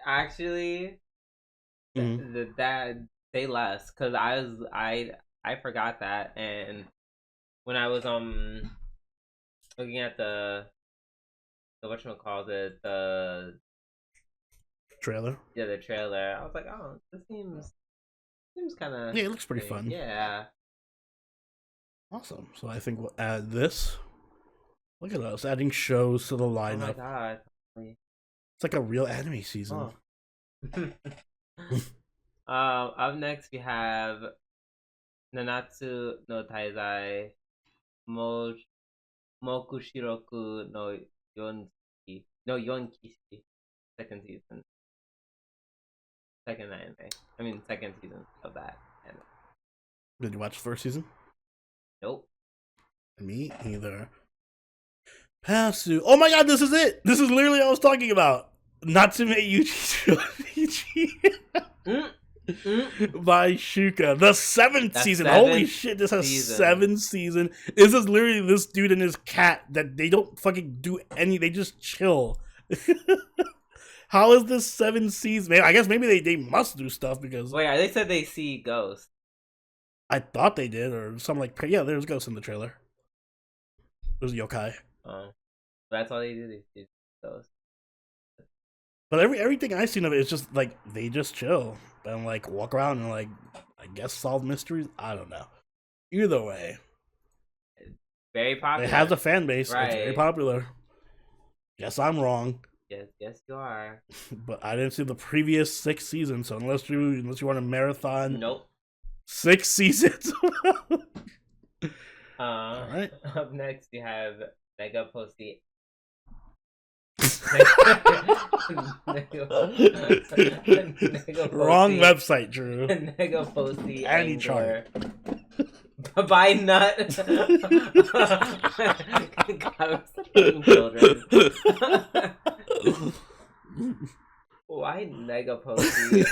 Actually, that say less, because I forgot that, and when I was looking at the whatchamacallit, the trailer. Yeah, the trailer. I was like, oh, this seems kind of. Yeah, it looks pretty fun. Yeah. Awesome. So I think we'll add this. Look at us adding shows to the lineup. Oh my god. It's like a real anime season. Oh. Up next we have Nanatsu no Taizai Mokushiroku no Yonkishi. Second season. Second anime. I mean, second season of that anime. Did you watch the first season? Nope. Me either. Pasu. Oh my god, this is it! This is literally what I was talking about. Natsume Yuji by Shuka. The seventh season. Holy shit, this has 7 seasons. This is literally this dude and his cat that they don't fucking do any, they just chill. How is this 7 seasons? I guess maybe they must do stuff because... Wait, they said they see ghosts. I thought they did, or something like... Yeah, there's ghosts in the trailer. There's yokai. Oh. That's all they do, they see ghosts. But everything I've seen of it is just, like, they just chill. And, like, walk around and, like, I guess solve mysteries? I don't know. Either way. It's very popular. It has a fan base. Right. It's very popular. Guess I'm wrong. Yes, you are. But I didn't see the previous 6 seasons, so unless you want a marathon, nope. 6 seasons. All right. Up next, you have Mega Posty. Wrong website, Drew. Mega Posty Any chart. By nut. God, children. Why Negaposy?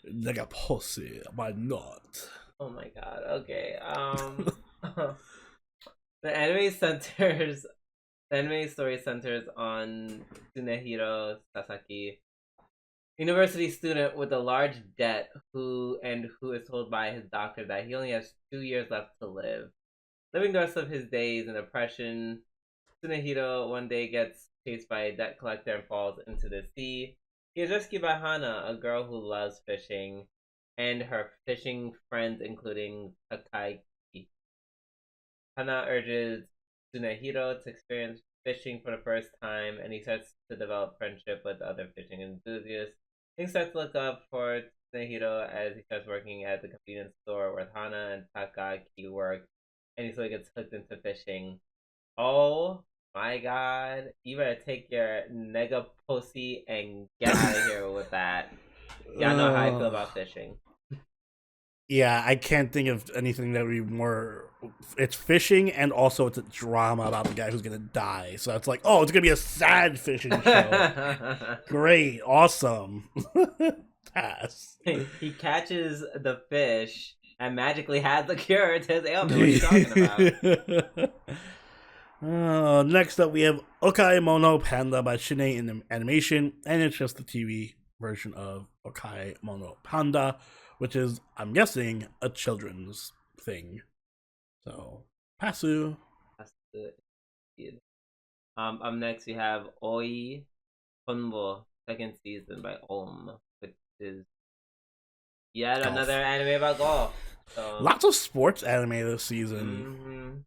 Negaposy, why not? Oh my god, okay. The anime story centers on Tsunehiro Sasaki, university student with a large debt who is told by his doctor that he only has 2 years left to live. Living the rest of his days in depression, Tsunehiro one day gets chased by a debt collector and falls into the sea. He is rescued by Hana, a girl who loves fishing, and her fishing friends, including Takai. Hana urges Tsunehiro to experience fishing for the first time, and he starts to develop friendship with other fishing enthusiasts. Things start to look up for Tsunehiro as he starts working at the convenience store where Hana and Takaki work, and he slowly gets hooked into fishing. Oh my god, you better take your nega pussy and get out of here with that. Y'all know how I feel about fishing. Yeah, I can't think of anything that would be more... It's fishing, and also it's a drama about the guy who's gonna die. So it's like, oh, it's gonna be a sad fishing show. Great, awesome. Pass. He catches the fish and magically has the cure to his ailment. What are you talking about? Next up, we have Okai Mono Panda by Shinei in animation, and it's just the TV version of Okai Mono Panda, which is, I'm guessing, a children's thing. So, Pasu. That's good. Up next, we have Oi Konbo, second season by which is yet golf. Another anime about golf. So. Lots of sports anime this season. Mm-hmm.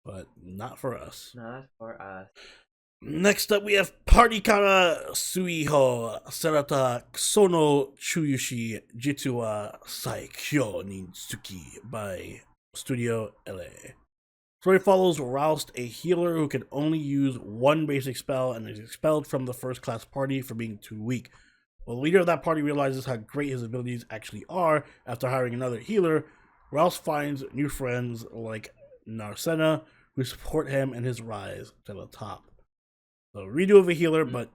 But not for us. Not for us. Next up, we have Partyi Kara Suiho Sarata Sono Chuyushi Jitsu wa Saikyo ni Tsuki by Studio LA. Story follows Roust, a healer who can only use one basic spell and is expelled from the first class party for being too weak. While the leader of that party realizes how great his abilities actually are after hiring another healer, Roust finds new friends like Narcena who support him in his rise to the top. So redo of a healer, but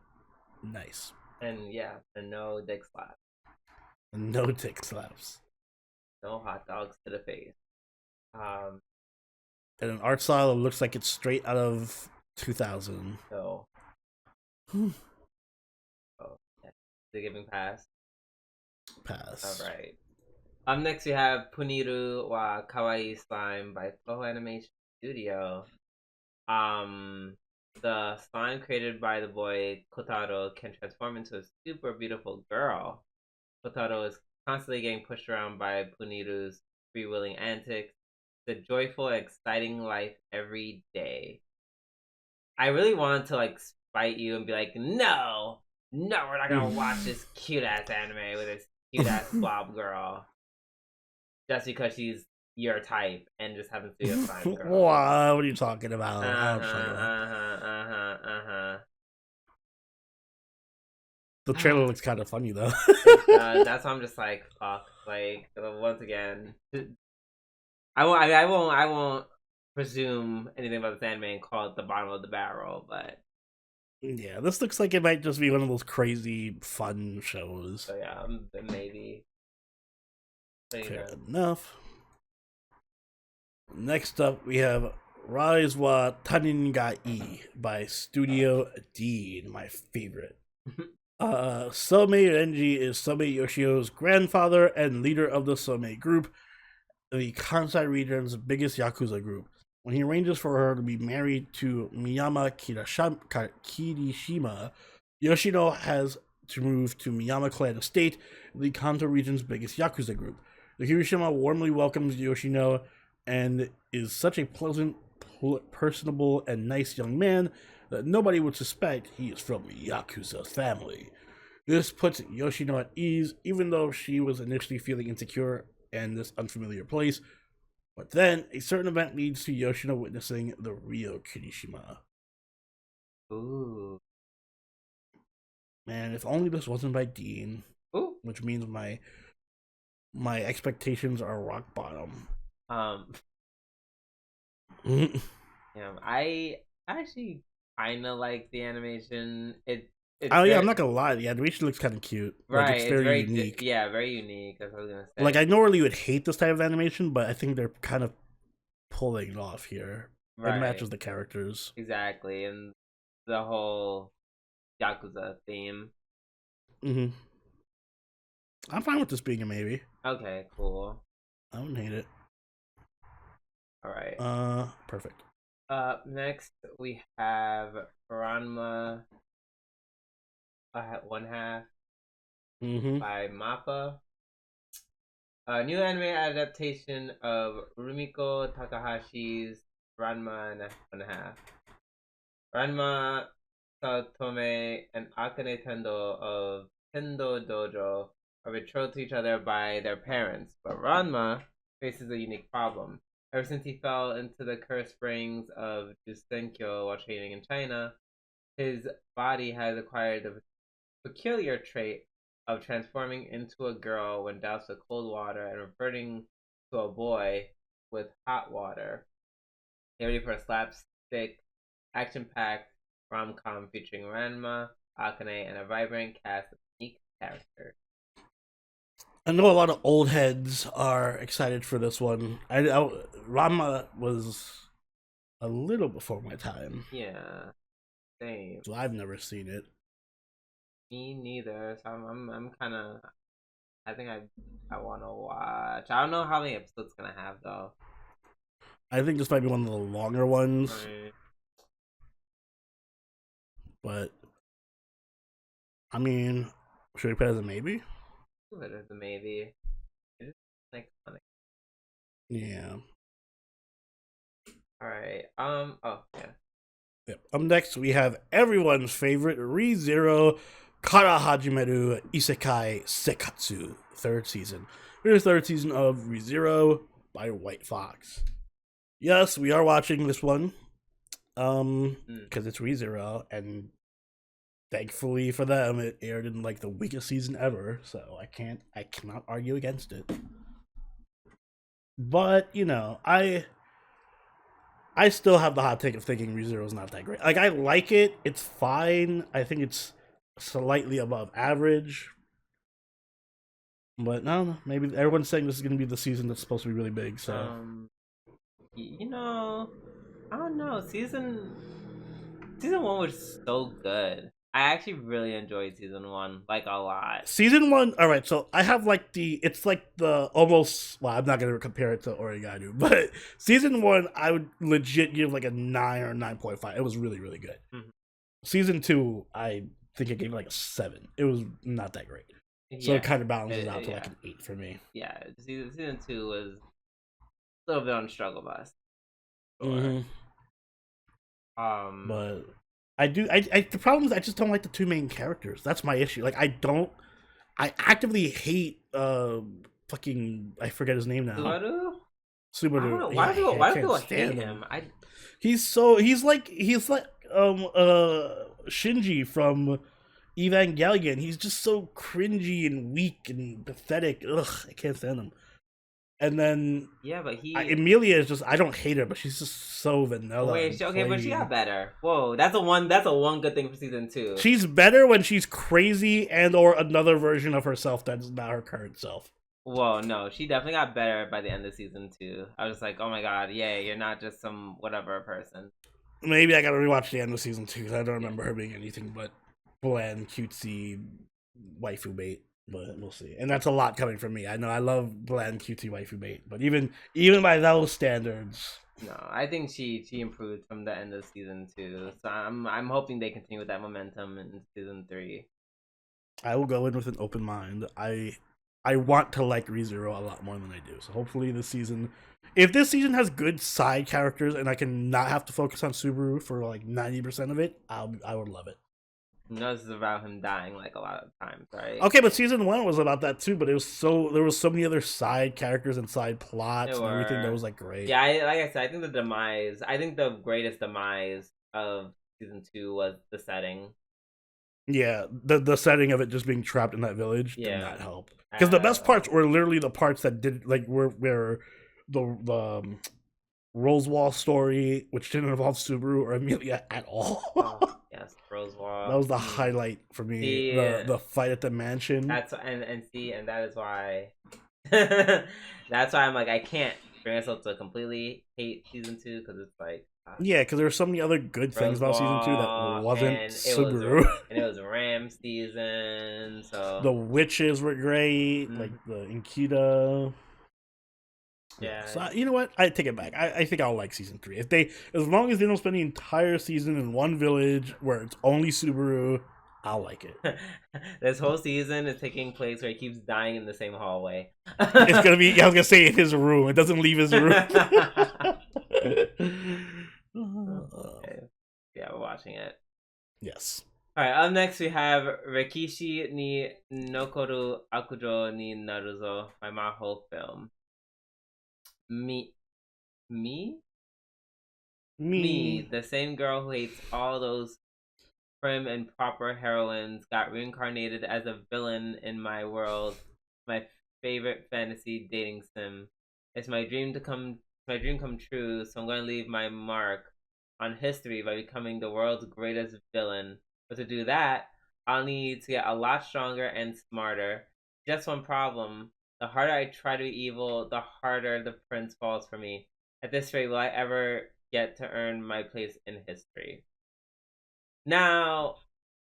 nice. And yeah, and no dick slap. No dick slaps. No hot dogs to the face. And an art style that looks like it's straight out of 2000. So. Oh, yeah. The giving pass. Pass. All right. Next we have Puniru wa Kawaii Slime by Toho Animation Studio. The slime created by the boy Kotaro can transform into a super beautiful girl. Kotaro is constantly getting pushed around by Puniru's freewheeling antics. It's a joyful and exciting life every day. I really wanted to like spite you and be like, no, we're not gonna watch this cute ass anime with this cute ass blob girl just because she's your type and just happens to be a slime girl. What are you talking about? The trailer looks kind of funny though. That's why I'm just like, fuck. Like once again, I won't presume anything about this anime and call it the bottom of the barrel, but yeah, this looks like it might just be one of those crazy fun shows. So yeah, maybe. Fair enough. Next up, we have Rise wa Taningai by Studio D, my favorite. Somei Renji is Somei Yoshio's grandfather and leader of the Somei group, the Kansai region's biggest Yakuza group. When he arranges for her to be married to Miyama Kirishima, Yoshino has to move to Miyama Clan Estate, the Kanto region's biggest Yakuza group. The Kirishima warmly welcomes Yoshino and is such a pleasant, personable, and nice young man that nobody would suspect he is from a Yakuza family. This puts Yoshino at ease, even though she was initially feeling insecure in this unfamiliar place. But then, a certain event leads to Yoshino witnessing the real Kirishima. Ooh. Man, if only this wasn't by Dean. Ooh. Which means my expectations are rock bottom. Yeah, I actually kind of like the animation. I'm not gonna lie, the animation looks kind of cute. Right, like, it's very unique. Very unique. That's what I was gonna say. Like, I normally would hate this type of animation, but I think they're kind of pulling it off here. Right. It matches the characters. Exactly, and the whole Yakuza theme. I'm fine with this being a maybe. Okay, cool. I wouldn't hate it. All right. Perfect. Next we have Ranma. One half by Mappa. A new anime adaptation of Rumiko Takahashi's Ranma and One Half. Ranma, Saotome, and Akane Tendo of Tendo Dojo are betrothed to each other by their parents, but Ranma faces a unique problem. Ever since he fell into the cursed springs of Jusenkyo while training in China, his body has acquired the peculiar trait of transforming into a girl when doused with cold water and reverting to a boy with hot water. Get ready for a slapstick, action-packed rom-com featuring Ranma, Akane, and a vibrant cast of unique characters. I know a lot of old heads are excited for this one. Ranma was a little before my time. Yeah, same. So I've never seen it. Me neither. So I'm kind of. I think I want to watch. I don't know how many episodes it's gonna have though. I think this might be one of the longer ones. Right. But I mean, should we put it as a maybe? Put it as a maybe. It's iconic. Yeah. All right. Oh yeah. Yep. Up next, we have everyone's favorite ReZero Kara Hajimeru Isekai Sekatsu, third season. Here's the third season of ReZero by White Fox. Yes, we are watching this one. Mm. Because it's ReZero, and thankfully for them, it aired in like the weakest season ever. So I cannot argue against it. But I still have the hot take of thinking ReZero is not that great. Like I like it, it's fine. I think it's slightly above average. But no, maybe everyone's saying this is going to be the season that's supposed to be really big. So You know, I don't know. Season one was so good. I actually really enjoyed season one, like a lot. season one, all right. So I have like it's like the almost. Well, I'm not going to compare it to Origaidu, but season one, I would legit give like a 9 or 9.5. It was really really good. Mm-hmm. Season two, I think it gave like a 7. It was not that great. So it kind of balances out to like an 8 for me. Yeah, season two was a little bit on the struggle bus. Mm-hmm. But I the problem is I just don't like the two main characters. That's my issue. Like I actively hate fucking I forget his name now. Subaru. Why do people hate him? He's like Shinji from Evangelion. He's just so cringy and weak and pathetic. Ugh, I can't stand him. And then but Emilia is just I don't hate her, but she's just so vanilla. Wait, okay, but she got better. Whoa, that's a one good thing for season two. She's better when she's crazy and or another version of herself that's not her current self. Whoa, no, she definitely got better by the end of season two. I was like, oh my god, yay, you're not just some whatever person. Maybe I gotta rewatch the end of season two because I don't remember her being anything but bland, cutesy waifu bait. But we'll see. And that's a lot coming from me. I know I love bland, cutesy waifu bait, but even by those standards, no, I think she improved from the end of season two. So I'm hoping they continue with that momentum in season three. I will go in with an open mind. I want to like ReZero a lot more than I do. So hopefully this season, if this season has good side characters and I can not have to focus on Subaru for like 90% of it, I would love it. No, this is about him dying like a lot of times, right? Okay, but season one was about that too. But there was so many other side characters and side plots and everything that was like great. Yeah, like I said, I think the greatest demise of season two was the setting. Yeah, the setting of it just being trapped in that village did not help. Because the best parts were literally the parts that did like where the Rosewall story, which didn't involve Subaru or Emilia at all. Yes, Rosewall. That was the highlight for me. The fight at the mansion. That's and that is why. That's why I'm like I can't bring myself to completely hate season two because it's like. Yeah, because there were so many other good things about season two that wasn't Subaru. And it was Ram season, so the witches were great, like the Inkita. Yeah. So you know what? I take it back. I think I'll like season 3. As long as they don't spend the entire season in one village where it's only Subaru, I'll like it. This whole season is taking place where he keeps dying in the same hallway. It's gonna be. I was gonna say in his room. It doesn't leave his room. Okay. Yeah, we're watching it. Yes. All right. Up next, we have Rekishi ni Nokoru Akujo ni Naruzo by Maou film. Me, the same girl who hates all those prim and proper heroines, got reincarnated as a villain in my world. My favorite fantasy dating sim. It's my dream come true. So I'm going to leave my mark on history by becoming the world's greatest villain. But to do that, I'll need to get a lot stronger and smarter. Just one problem. The harder I try to be evil, the harder the prince falls for me. At this rate, will I ever get to earn my place in history? Now,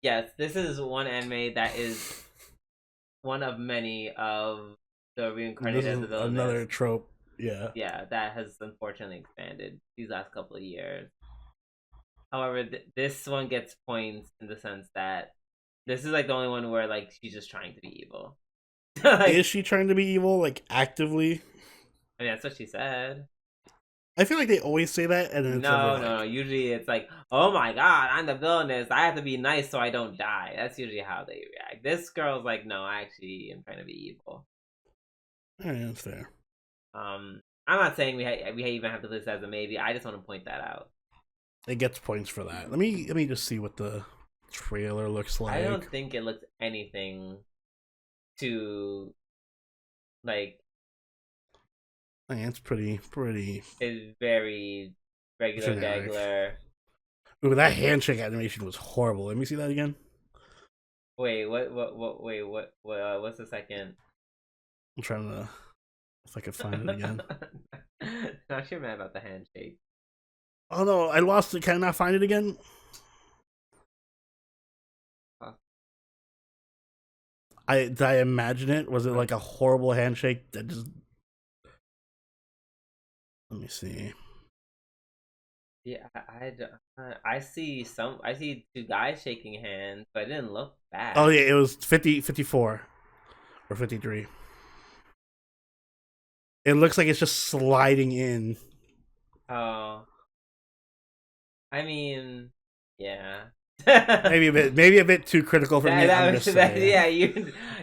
yes, this is one anime that is one of many of the reincarnated as a villain. Another trope, yeah. Yeah, that has unfortunately expanded these last couple of years. However, this one gets points in the sense that this is like the only one where like she's just trying to be evil. Like, is she trying to be evil, like actively? I mean, that's what she said. I feel like they always say that, and then no. Usually, it's like, "Oh my god, I'm the villainess. I have to be nice so I don't die." That's usually how they react. This girl's like, "No, I actually am trying to be evil." Yeah, that's fair. I'm not saying we even have to list as a maybe. I just want to point that out. It gets points for that. Let me just see what the trailer looks like. I don't think it looks anything to like. I mean, it's pretty. It's very regular, generic. regular. Ooh, that handshake animation was horrible. Let me see that again. Wait, wait, what's the second? I'm trying to, if I could find it again. Not sure mad about the handshake. Oh no, I lost it. Can I not find it again? Did I imagine it? Was it like a horrible handshake that just? Let me see. Yeah, I see two guys shaking hands, but it didn't look bad. Oh yeah, it was 54 or 53. It looks like it's just sliding in. Oh, I mean, yeah. maybe a bit too critical for me. I'm just saying. Yeah,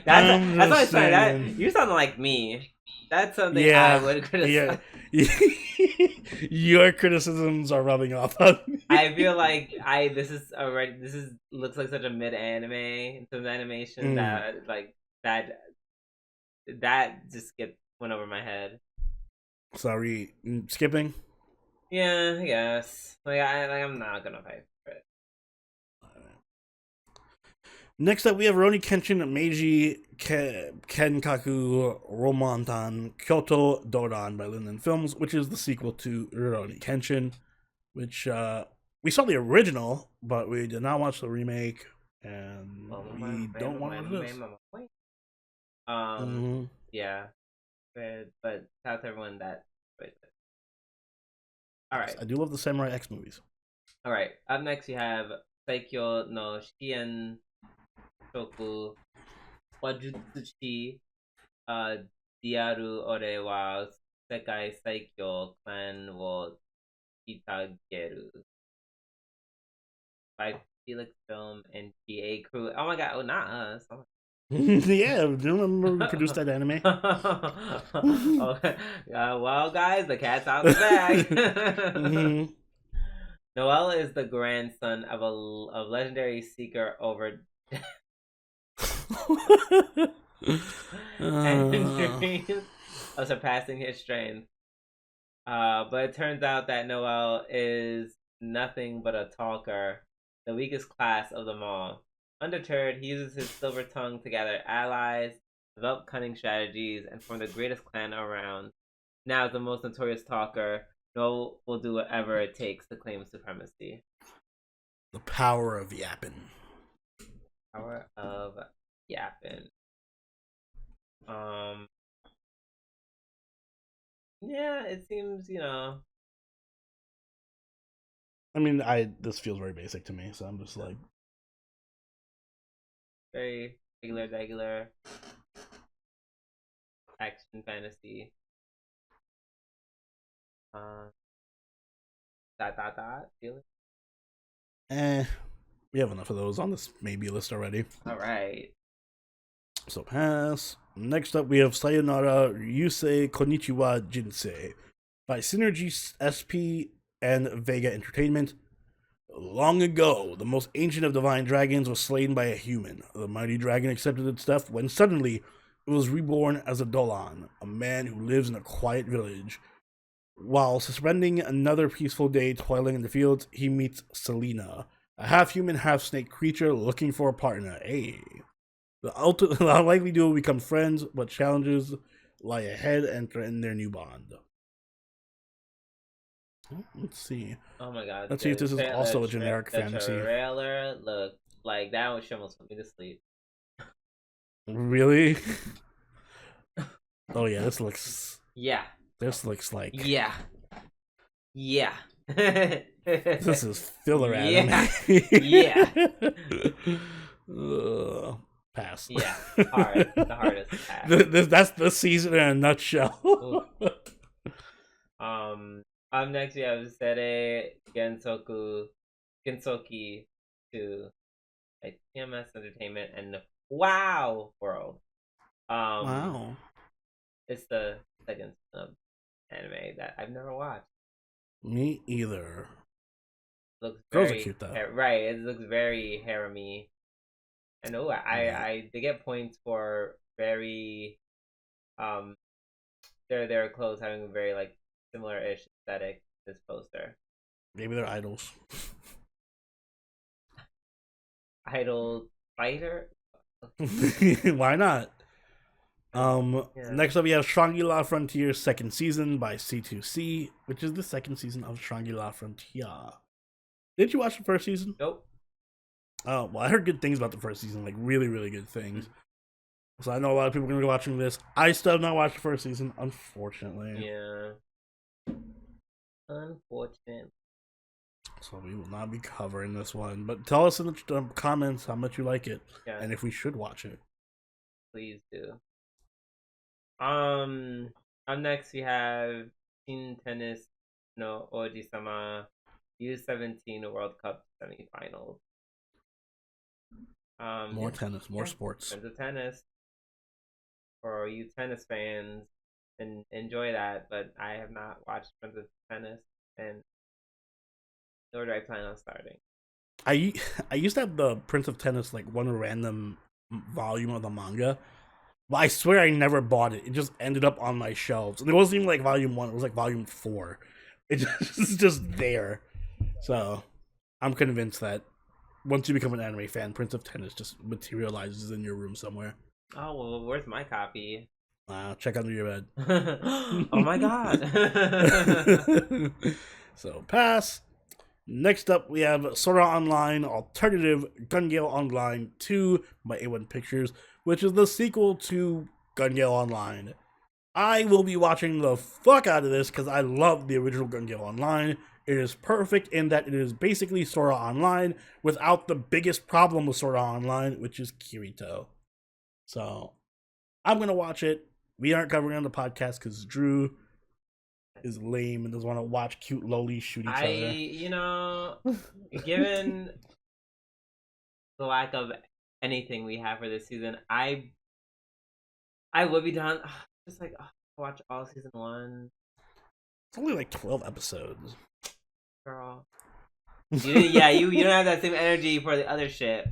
that's what I'm saying. You sound like me. That's something I would criticize. Yeah. Your criticisms are rubbing off on me. I feel like this looks like such a mid anime in terms of animation that like that just went over my head. Sorry, skipping. Yeah, I guess. I'm not gonna fight for it. Next up, we have Rurouni Kenshin Meiji Kenkaku Romontan Kyoto Doran by Linden Films, which is the sequel to Rurouni Kenshin, which we saw the original, but we did not watch the remake, and we don't want to watch this. Yeah, but shout out to everyone that. All right, I do love the Samurai X movies. All right, up next you have Saikyo no Shien Shoku Wajutsushi Diaru Ore wa Sekai Saikyo Clan wo Itageru by Felix Film and GA Crew. Oh my god, oh not us. Oh. Yeah, do you remember we produced that anime? Well, guys, the cat's out of the bag. Noel is the grandson of a legendary seeker over and dreams of surpassing his strength. But it turns out that Noel is nothing but a talker, the weakest class of them all. Undeterred, he uses his silver tongue to gather allies, develop cunning strategies, and form the greatest clan around. Now, as the most notorious talker, Noel will do whatever it takes to claim supremacy. The power of yapping. Power of yapping. Yeah, it seems, I mean, this feels very basic to me, so I'm just like very regular action fantasy. Feeling. We have enough of those on this maybe list already. All right. So pass. Next up, we have Sayonara Yusei Konnichiwa Jinsei by Synergy SP and Vega Entertainment. Long ago, the most ancient of divine dragons was slain by a human. The mighty dragon accepted its death when suddenly it was reborn as a Dolan, a man who lives in a quiet village. While spending another peaceful day toiling in the fields, he meets Selena, a half-human, half-snake creature looking for a partner. Hey. The unlikely duo become friends, but challenges lie ahead and threaten their new bond. Let's see. Oh my god. Let's see if this is also a generic fantasy. The trailer look like that would almost put me to sleep. Really? Oh yeah, this looks... Yeah. This looks like... Yeah. Yeah. This is filler anime. Yeah. Pass. Yeah. Hard. The hardest pass. That's the season in a nutshell. Up next we have Sere Gensoki to TMS Entertainment and Wow World. Wow. It's the second sub anime. anime that I've never watched. Me either. Looks Girls very are cute though. right. It looks very harem-y. And I they get points for very um their clothes having a very like similar-ish aesthetic. This poster. Maybe they're idols. Idol fighter. Why not? Yeah. Next up we have Shangri-La Frontier second season by C2C, which is the second season of Shangri-La Frontier. Did you watch the first season? Nope. Oh, well, I heard good things about the first season, like really, really good things. So I know a lot of people are going to be watching this. I still have not watched the first season, unfortunately. Yeah. Unfortunate. So we will not be covering this one. But tell us in the comments how much you like it, and if we should watch it. Please do. Up next we have Teen Tennis no Oji-sama U17 World Cup semifinals. More tennis, more sports. Friends of tennis. For you tennis fans, and enjoy that, but I have not watched Friends of Tennis, and nor do I plan on starting. I used to have the Prince of Tennis, like one random volume of the manga. But I swear I never bought it. It just ended up on my shelves. And it wasn't even like volume 1, it was like volume 4. It's just there. So I'm convinced that once you become an anime fan, Prince of Tennis just materializes in your room somewhere. Oh, well, where's my copy? Check under your bed. Oh my god. So, pass. Next up, we have Sword Art Online Alternative Gun Gale Online 2 by A1 Pictures, which is the sequel to Gun Gale Online. I will be watching the fuck out of this because I love the original Gun Gale Online. It is perfect in that it is basically Sword Art Online without the biggest problem with Sword Art Online, which is Kirito. So, I'm going to watch it. We aren't covering it on the podcast because Drew is lame and doesn't want to watch cute lolis shoot each other. You know, given the lack of anything we have for this season, I would be down. Just like watch all season 1. It's only like 12 episodes. Girl. You don't have that same energy for the other shit.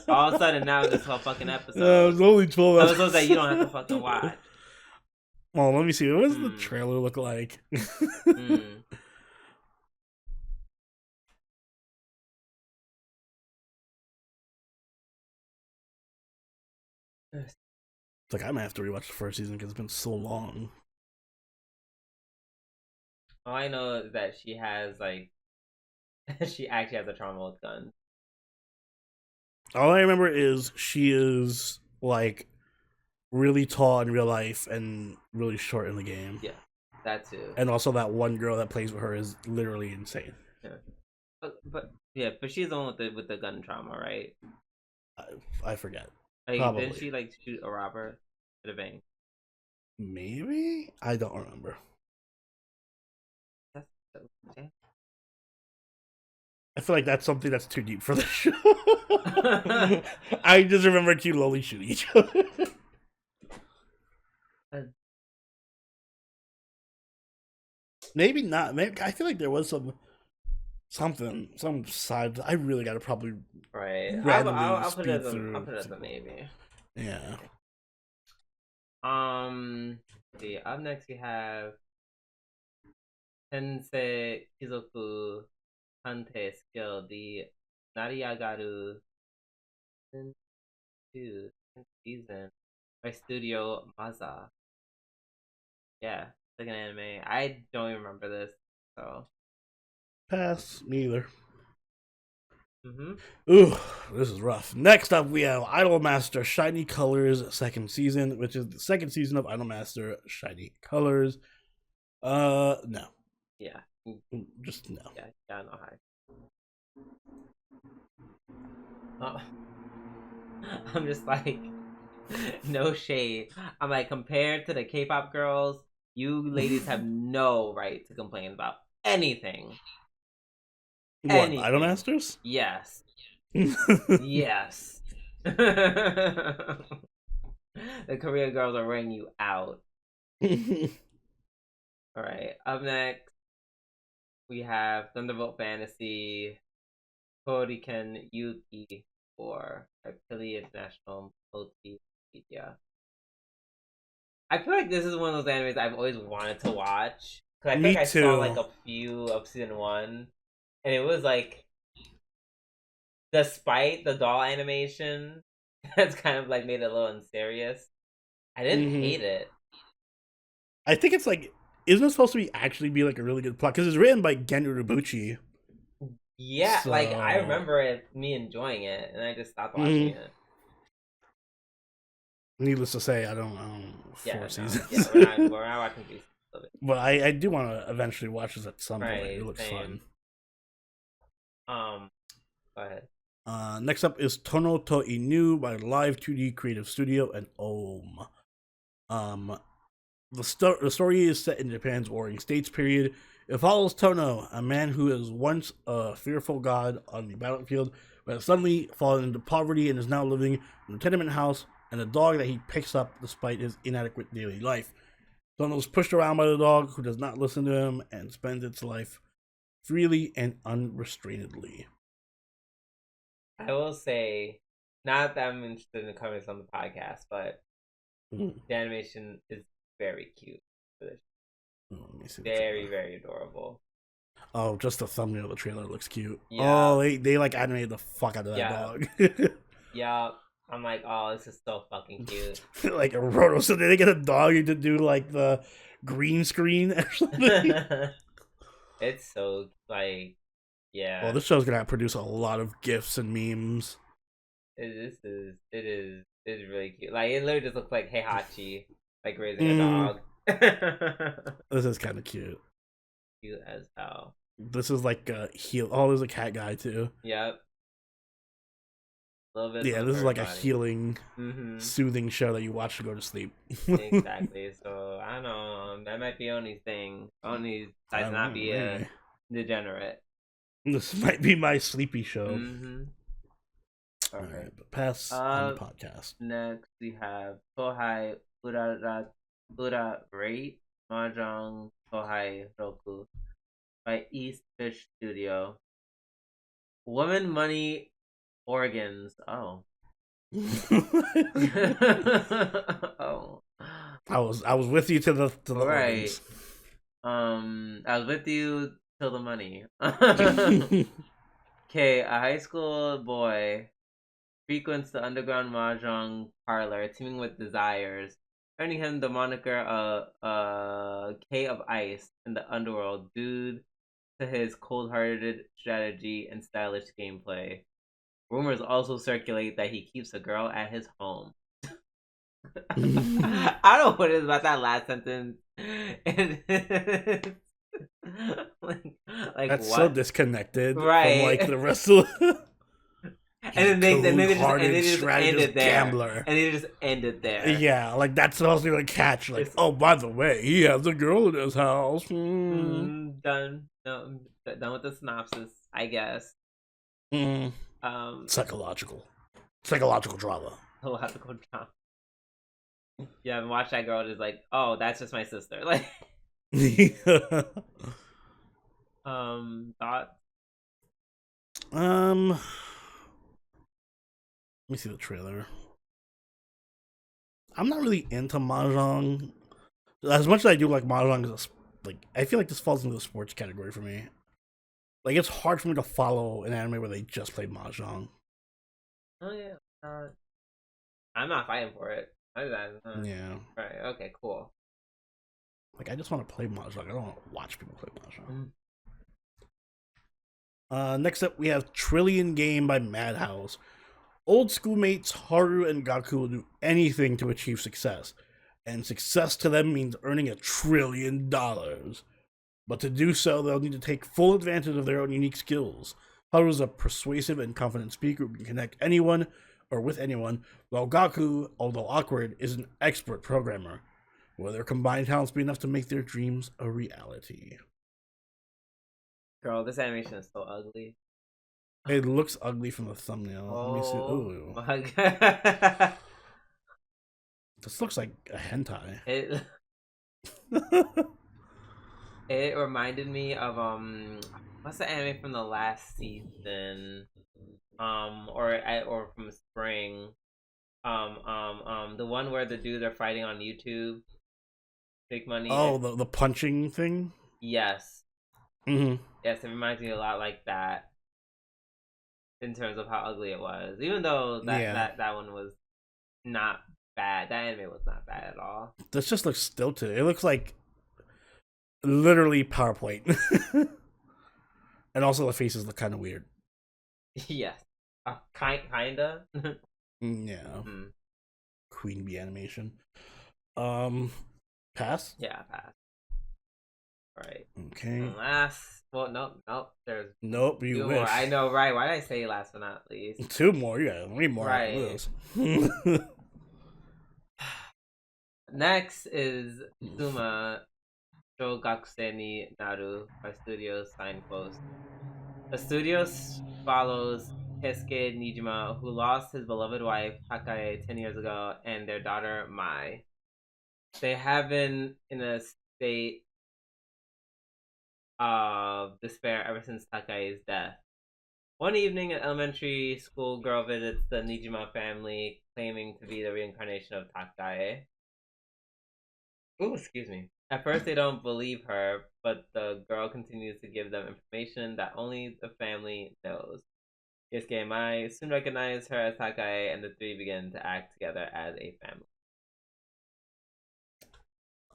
All of a sudden now it's 12 fucking episodes. It was only 12 episodes. Episodes that you don't have to fucking watch. Well, let me see. What does the trailer look like? It's like I might have to rewatch the first season because it's been so long. All I know is that she has like she actually has a trauma with guns. All I remember is she is like really tall in real life and really short in the game. Yeah, that too. And also that one girl that plays with her is literally insane. Yeah, but she's the one with the gun trauma, right? I forget. Like, Probably. didn't she like shoot a robber at a bank? Maybe? I don't remember. Okay. I feel like that's something that's too deep for the show. I just remember cute loli shoot each other. Maybe not. Maybe I feel like there was some side. I really gotta probably right. I'll put it as a maybe. Yeah. See, up next we have Tensei Kizoku Kante Skill, the Nariyagaru season by Studio Maza. Yeah, it's like an anime. I don't even remember this, so pass. Me either. Mm-hmm. Ooh, this is rough. Next up, we have Idolmaster Shiny Colors second season, which is the second season of Idolmaster Shiny Colors. No. Yeah. Just no. Yeah, no hi. I'm just like, no shade. I'm like, compared to the K-pop girls, you ladies have no right to complain about anything. What, Idolmasters? Yes. Yes. The Korean girls are wearing you out. All right. Up next, we have Thunderbolt Fantasy Koriken Yuki for Philly International Multimedia. I feel like this is one of those animes I've always wanted to watch. Cause I think I saw like a few of season 1, and it was like, despite the doll animation, that's kind of like made it a little unserious. I didn't hate it. I think it's like, isn't it supposed to actually be like a really good plot? Because it's written by Gen Urobuchi. Yeah, so... like I remember me enjoying it, and I just stopped watching it. Needless to say, I don't know. 4 seasons. Yeah, we're not watching 3 seasons of it. But I do want to eventually watch this at some point. It looks fun. Go ahead. Next up is Tono to Inu by Live 2D Creative Studio and Om. The story is set in Japan's Warring States period. It follows Tono, a man who is once a fearful god on the battlefield, but has suddenly fallen into poverty and is now living in a tenement house, and a dog that he picks up despite his inadequate daily life. Tono is pushed around by the dog, who does not listen to him and spends its life freely and unrestrainedly. I will say, not that I'm interested in covering this on the podcast, but the animation is very cute for this. Very, very adorable. Oh, just the thumbnail of the trailer looks cute. Yeah. Oh, they like animated the fuck out of that dog. Yeah. I'm like, oh, this is so fucking cute. Like a roto, so did they get a dog to do like the green screen or something? It's so like, yeah. Well, this show's gonna produce a lot of GIFs and memes. It is really cute. Like it literally just looks like Heihachi, like raising a dog. This is kind of cute. Cute as hell. This is like a heal. Oh, there's a cat guy too. Yep. Yeah, this is like a healing, soothing show that you watch to go to sleep. Exactly. So I don't know. That might be Oni's thing. Oni decides not be a degenerate. This might be my sleepy show. All right, but pass on the podcast. Next, we have Tohai Urarate Mahjong Tohai Roku by East Fish Studio. Woman, Money, Organs. Oh. Oh. I was with you to the right. Organs. I was with you till the money. Okay, a high school boy frequents the underground mahjong parlor teeming with desires, earning him the moniker K of Ice in the underworld due to his cold-hearted strategy and stylish gameplay. Rumors also circulate that he keeps a girl at his home. I don't know what it is about that last sentence. like that's what? so disconnected from like the rest of and then they just end it there. Gambler. And they just end it there. Yeah, like that's supposed to be a catch. Like, oh, by the way, he has a girl in his house. Done. No, done with the synopsis, I guess. Psychological drama. Psychological drama. Yeah, and watch that girl just like, oh, that's just my sister. Like, thoughts? Let me see the trailer. I'm not really into mahjong. As much as I do like mahjong, I feel like this falls into the sports category for me. Like, it's hard for me to follow an anime where they just play mahjong. Oh yeah, I'm not fighting for it. Yeah. Right. Okay. Cool. Like, I just want to play mahjong. I don't want to watch people play mahjong. Next up, we have Trillion Game by Madhouse. Old schoolmates Haru and Gaku will do anything to achieve success, and success to them means earning $1 trillion. But to do so, they'll need to take full advantage of their own unique skills. Haru is a persuasive and confident speaker who can connect anyone or with anyone, while Gaku, although awkward, is an expert programmer. Will their combined talents be enough to make their dreams a reality? Girl, this animation is so ugly. It looks ugly from the thumbnail. Oh, let me see. Ooh. My God. This looks like a hentai. It reminded me of what's the anime from the last season? Or from spring. The one where the dudes are fighting on YouTube. Big money. Oh, the punching thing. Yes. Mm-hmm. Yes, it reminds me a lot like that in terms of how ugly it was. Even though Yeah. that one was not bad. That anime was not bad at all. This just looks stilted. It looks like literally PowerPoint. And also the faces look kind of weird. Yes. Kinda. Yeah. Mm. Queen bee animation. Pass? Yeah, pass. Right. Okay. Last. Well, nope. There's Nope, you two wish. more. I know, right? Why did I say last but not least? Two more, yeah. Three more Right. after this. Next is Suma Shogakusei ni Naru by Studio Signpost. The studio follows Keisuke Nijima, who lost his beloved wife Takae 10 years ago, and their daughter Mai. They have been in a state of despair ever since Takae's death. One evening, an elementary school girl visits the Nijima family, claiming to be the reincarnation of Takae. Ooh, excuse me. At first, they don't believe her, but the girl continues to give them information that only the family knows. Keisuke and Mai soon recognize her as Takae, and the three begin to act together as a family.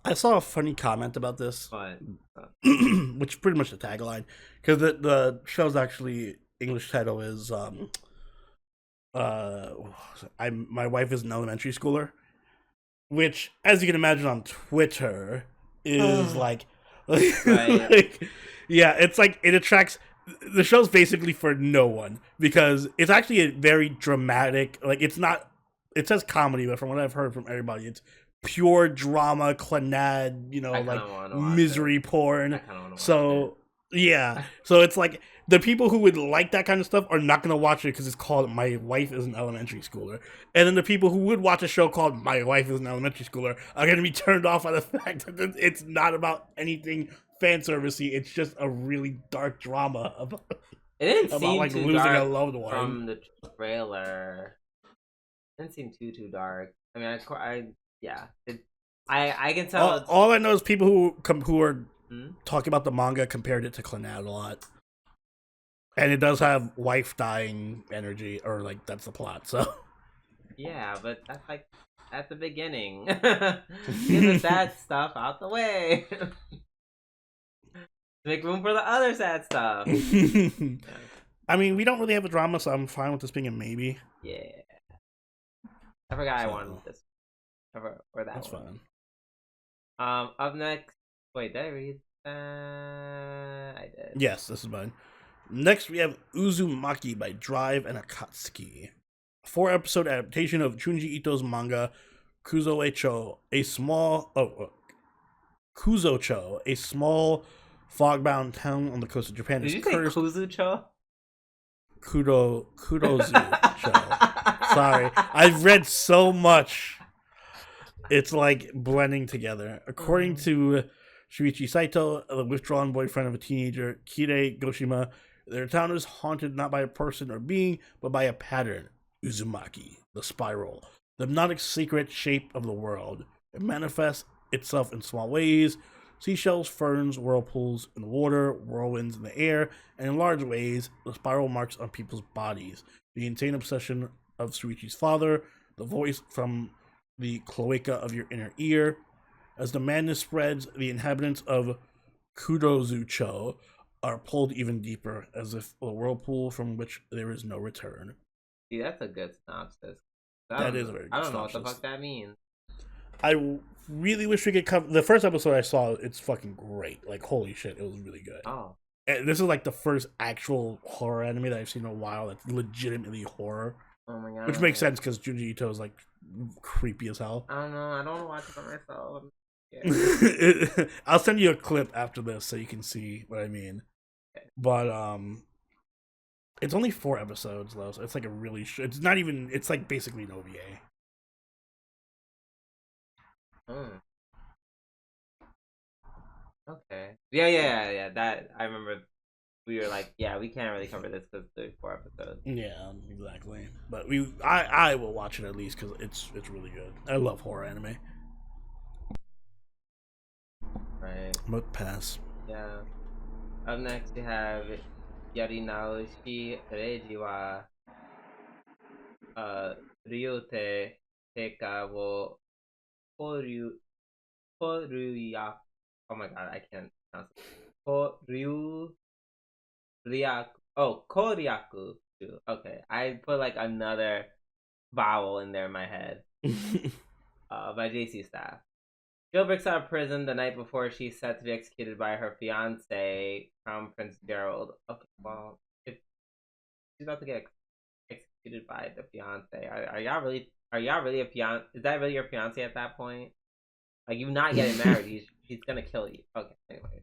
I saw a funny comment about this, But which is pretty much the tagline, because the show's actually English title is my wife is an elementary schooler, which, as you can imagine on Twitter, is like, yeah, it's like it attracts. The show's basically for no one because it's actually a very dramatic. Like it's not. It says comedy, but from what I've heard from everybody, it's pure drama, clanad, like misery porn. So yeah, so it's like the people who would like that kind of stuff are not gonna watch it because it's called My Wife is an Elementary Schooler, and then the people who would watch a show called My Wife is an Elementary Schooler are gonna be turned off by the fact that it's not about anything fan servicey. It's just a really dark drama about like too losing dark a loved one from the trailer. It didn't seem too dark. I mean, I can tell. All I know is people who are talking about the manga compared it to Clannad a lot, and it does have wife dying energy, or like that's the plot. So yeah, but that's like at the beginning. Get the sad stuff out the way. Make room for the other sad stuff. Yeah. I mean, we don't really have a drama, so I'm fine with this being a maybe. Yeah. I forgot I wanted this. Or that That's one. fine. Up next. Wait, did I read that? I did. Yes, this is mine. Next, we have Uzumaki by Drive and Akatsuki. A 4-episode adaptation of Junji Ito's manga Kuzocho, a small fog-bound town on the coast of Japan. Did you say Kuzucho? Kudozucho. Sorry, I've read so much. It's like blending together. According to Shuichi Saito, the withdrawn boyfriend of a teenager, Kirei Goshima, their town is haunted not by a person or being, but by a pattern, Uzumaki, the spiral, the hypnotic secret shape of the world. It manifests itself in small ways: seashells, ferns, whirlpools in the water, whirlwinds in the air, and in large ways, the spiral marks on people's bodies. The insane obsession of Shuichi's father, the voice from the cloaca of your inner ear. As the madness spreads, the inhabitants of Kudozucho are pulled even deeper, as if a whirlpool from which there is no return. See, that's a good synopsis. That is a very good synopsis. I don't know what the fuck that means. I really wish we could cover the first episode I saw. It's fucking great. Like, holy shit, it was really good. Oh. And this is like the first actual horror anime that I've seen in a while that's legitimately horror. Oh my god. Which makes sense because Junji Ito is like creepy as hell. I don't know. I don't want to watch it by myself. Yeah. I'll send you a clip after this so you can see what I mean. Okay. But it's only 4 episodes though, so it's like a really it's not even. It's like basically an OVA. Okay. Yeah. That I remember. We were like, yeah, we can't really cover this because there's 4 episodes. Yeah, exactly. But I will watch it at least because it's really good. I love horror anime. Right. But pass. Yeah. Up next, we have Yarinaoshi Reiji wa Ryute Teika wo Koryu Koruya. Oh my god, I can't pronounce it. Koryaku. Oh, Koryaku. Okay, I put like another vowel in there in my head. By JC Staff. Jill breaks out of prison the night before she's set to be executed by her fiance, Crown Prince Gerald. Okay, well, if she's about to get executed by the fiance, are y'all really? Are y'all really a fiance? Is that really your fiance at that point? Like, you're not getting married. He's gonna kill you. Okay, anyway.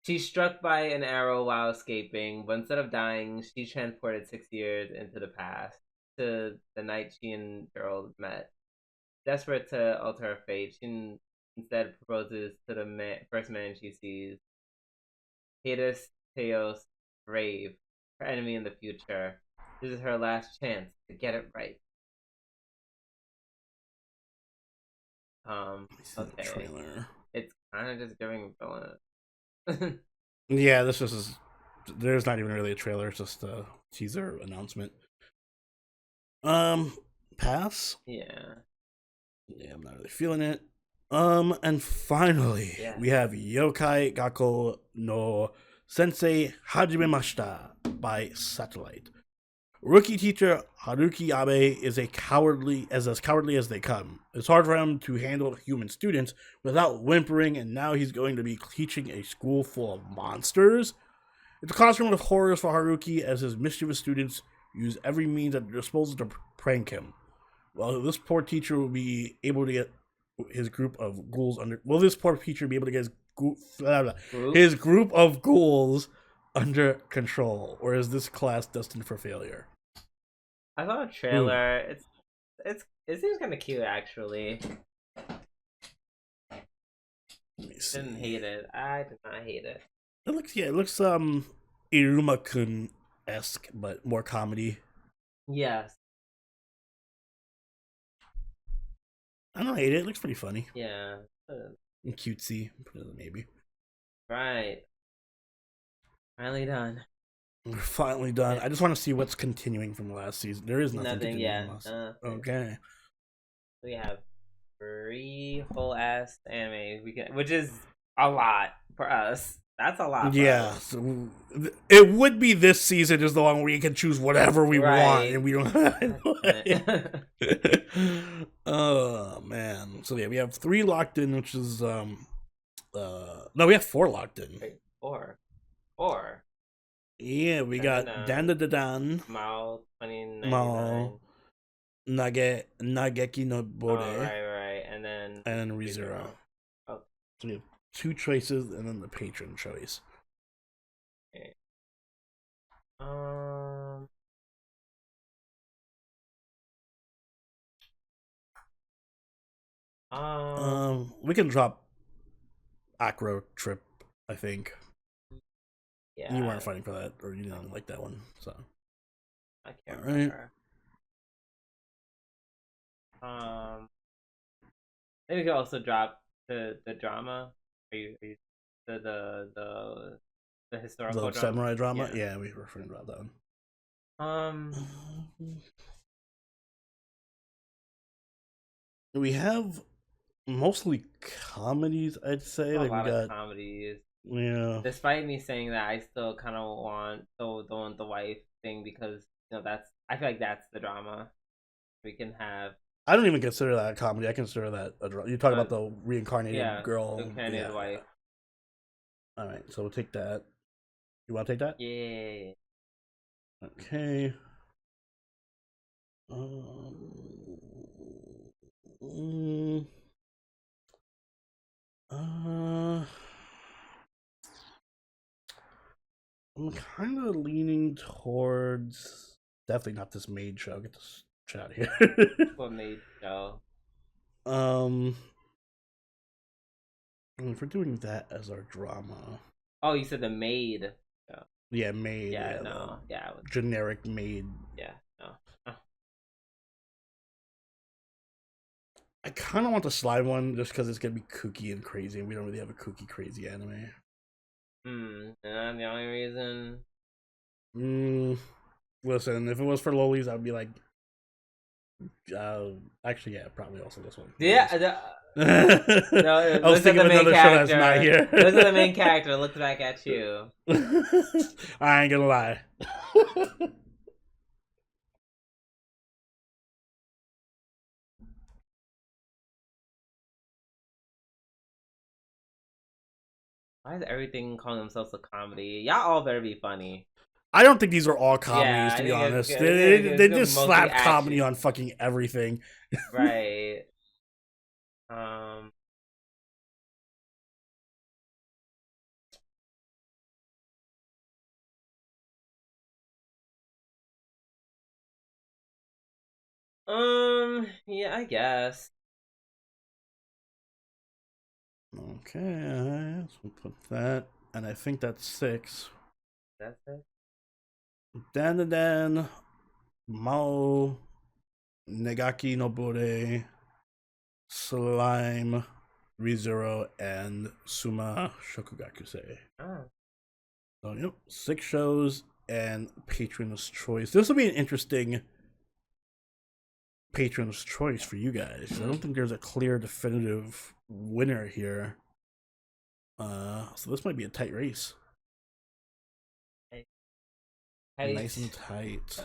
She's struck by an arrow while escaping, but instead of dying, she's transported 6 years into the past to the night she and Gerald met. Desperate to alter her fate, she instead proposes to the first man she sees, Hades Teos Brave, her enemy in the future. This is her last chance to get it right. Okay. Trailer. It's kind of just giving villain. Yeah, this is. There's not even really a trailer. It's just a teaser announcement. Pass. Yeah. Yeah, I'm not really feeling it. And finally, we have Yokai Gakko no Sensei Hajimemashita by Satellite. Rookie teacher Haruki Abe is as cowardly as they come. It's hard for him to handle human students without whimpering, and now he's going to be teaching a school full of monsters. It's a classroom of horrors for Haruki as his mischievous students use every means at their disposal to prank him. Well, this poor teacher will be able to get his group of ghouls under. Will this poor teacher be able to get his group of ghouls under control, or is this class destined for failure? I saw a trailer. It seems kind of cute actually. Didn't hate it. I did not hate it. It looks Iruma-kun-esque, but more comedy. Yes. I don't hate it. It looks pretty funny. Yeah. And cutesy, maybe. Right. Finally done. We're finally done. I just want to see what's continuing from last season. There is nothing yet. Okay. We have 3 whole ass anime which is a lot for us. That's a lot. Yeah. So it would be this season is the one where we can choose whatever we want, and we don't. Oh man. So yeah, we have 3 locked in, which is no, we have 4 locked in. Wait, 4. Yeah, we got Dandadan, Maou 2099. Maou, Nageki no Bourei. Right, and then ReZero. Oh. So we have 2 choices and then the patron choice. Okay. We can drop Acro Trip, I think. Yeah. You weren't fighting for that, or you didn't like that one, so. I can't remember. Maybe we could also drop the drama. Are you the historical the drama? samurai drama? Yeah, we were going to drop that one. We have mostly comedies, I'd say. A lot of comedies. Yeah. Despite me saying that, I still kind of want the wife thing because I feel like that's the drama. We can have. I don't even consider that a comedy. I consider that a drama. You talk about the reincarnated girl. The reincarnated wife. All right, so we'll take that. You want to take that? Yeah. Okay. I'm kind of leaning towards definitely not this maid show. Get this chat here. What maid show? if we're doing that as our drama. Oh, you said the maid. Yeah, maid. Yeah, no. Yeah. Generic maid. Yeah, no. Oh. I kind of want the slime one just because it's going to be kooky and crazy, and we don't really have a kooky, crazy anime. And that's the only reason. Listen, if it was for lolis, I'd be like, actually, yeah, probably also this one. Yeah. No, I was thinking of another show that's not here. Those are the main character. Look back at you. I ain't gonna lie. Why is everything calling themselves a comedy? Y'all all better be funny. I don't think these are all comedies, to be honest. They just slap comedy on fucking everything. Right. Yeah, I guess. Okay, so we'll put that, and I think that's 6. That's it. Dandadan, Maou, Nageki no Bourei, Slime, ReZero, and Suma Shokugakusei. Oh. So, yep, 6 shows and Patron's Choice. This will be an interesting Patron's Choice for you guys. I don't think there's a clear, definitive winner here. So this might be a tight race. Nice and tight.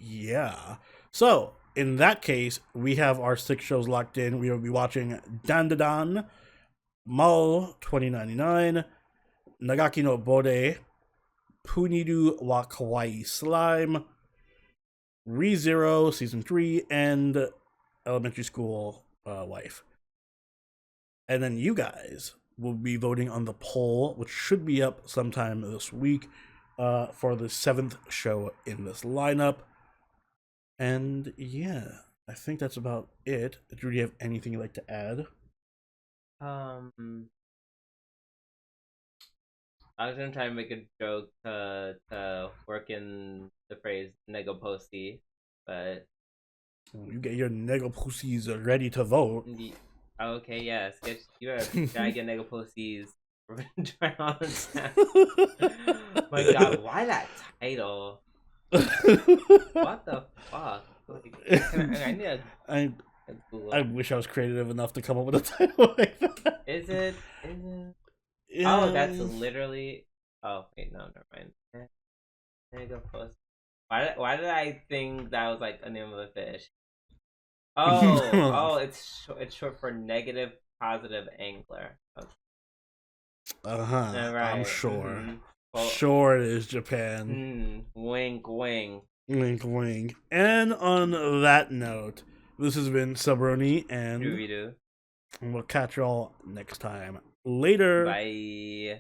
Yeah. So, in that case, we have our 6 shows locked in. We will be watching Dandadan, Maou 2099, Nageki no Bourei, Puniru wa Kawaii Slime, ReZero Season 3, and Elementary School Wife. And then you guys will be voting on the poll, which should be up sometime this week, for the 7th show in this lineup. And yeah, I think that's about it. Do you have anything you'd like to add? I was gonna try and make a joke to work in the phrase "negoposty," but you get your negopussies ready to vote. Okay, yes, you gotta get negoposties. Try on My God, why that title? What the fuck? I need a I wish I was creative enough to come up with a title like that. Is it? Yeah. Oh, that's literally. Oh wait, no, never mind. Negopost. Why did I think that was like a name of a fish? Oh, it's short for negative positive angler. Okay. Right. I'm sure. Mm-hmm. Well, sure it is Japan. Wink, wink. Wink, wink. And on that note, this has been Sabroni, and Dooby-doo. we'll catch y'all next time. Later. Bye.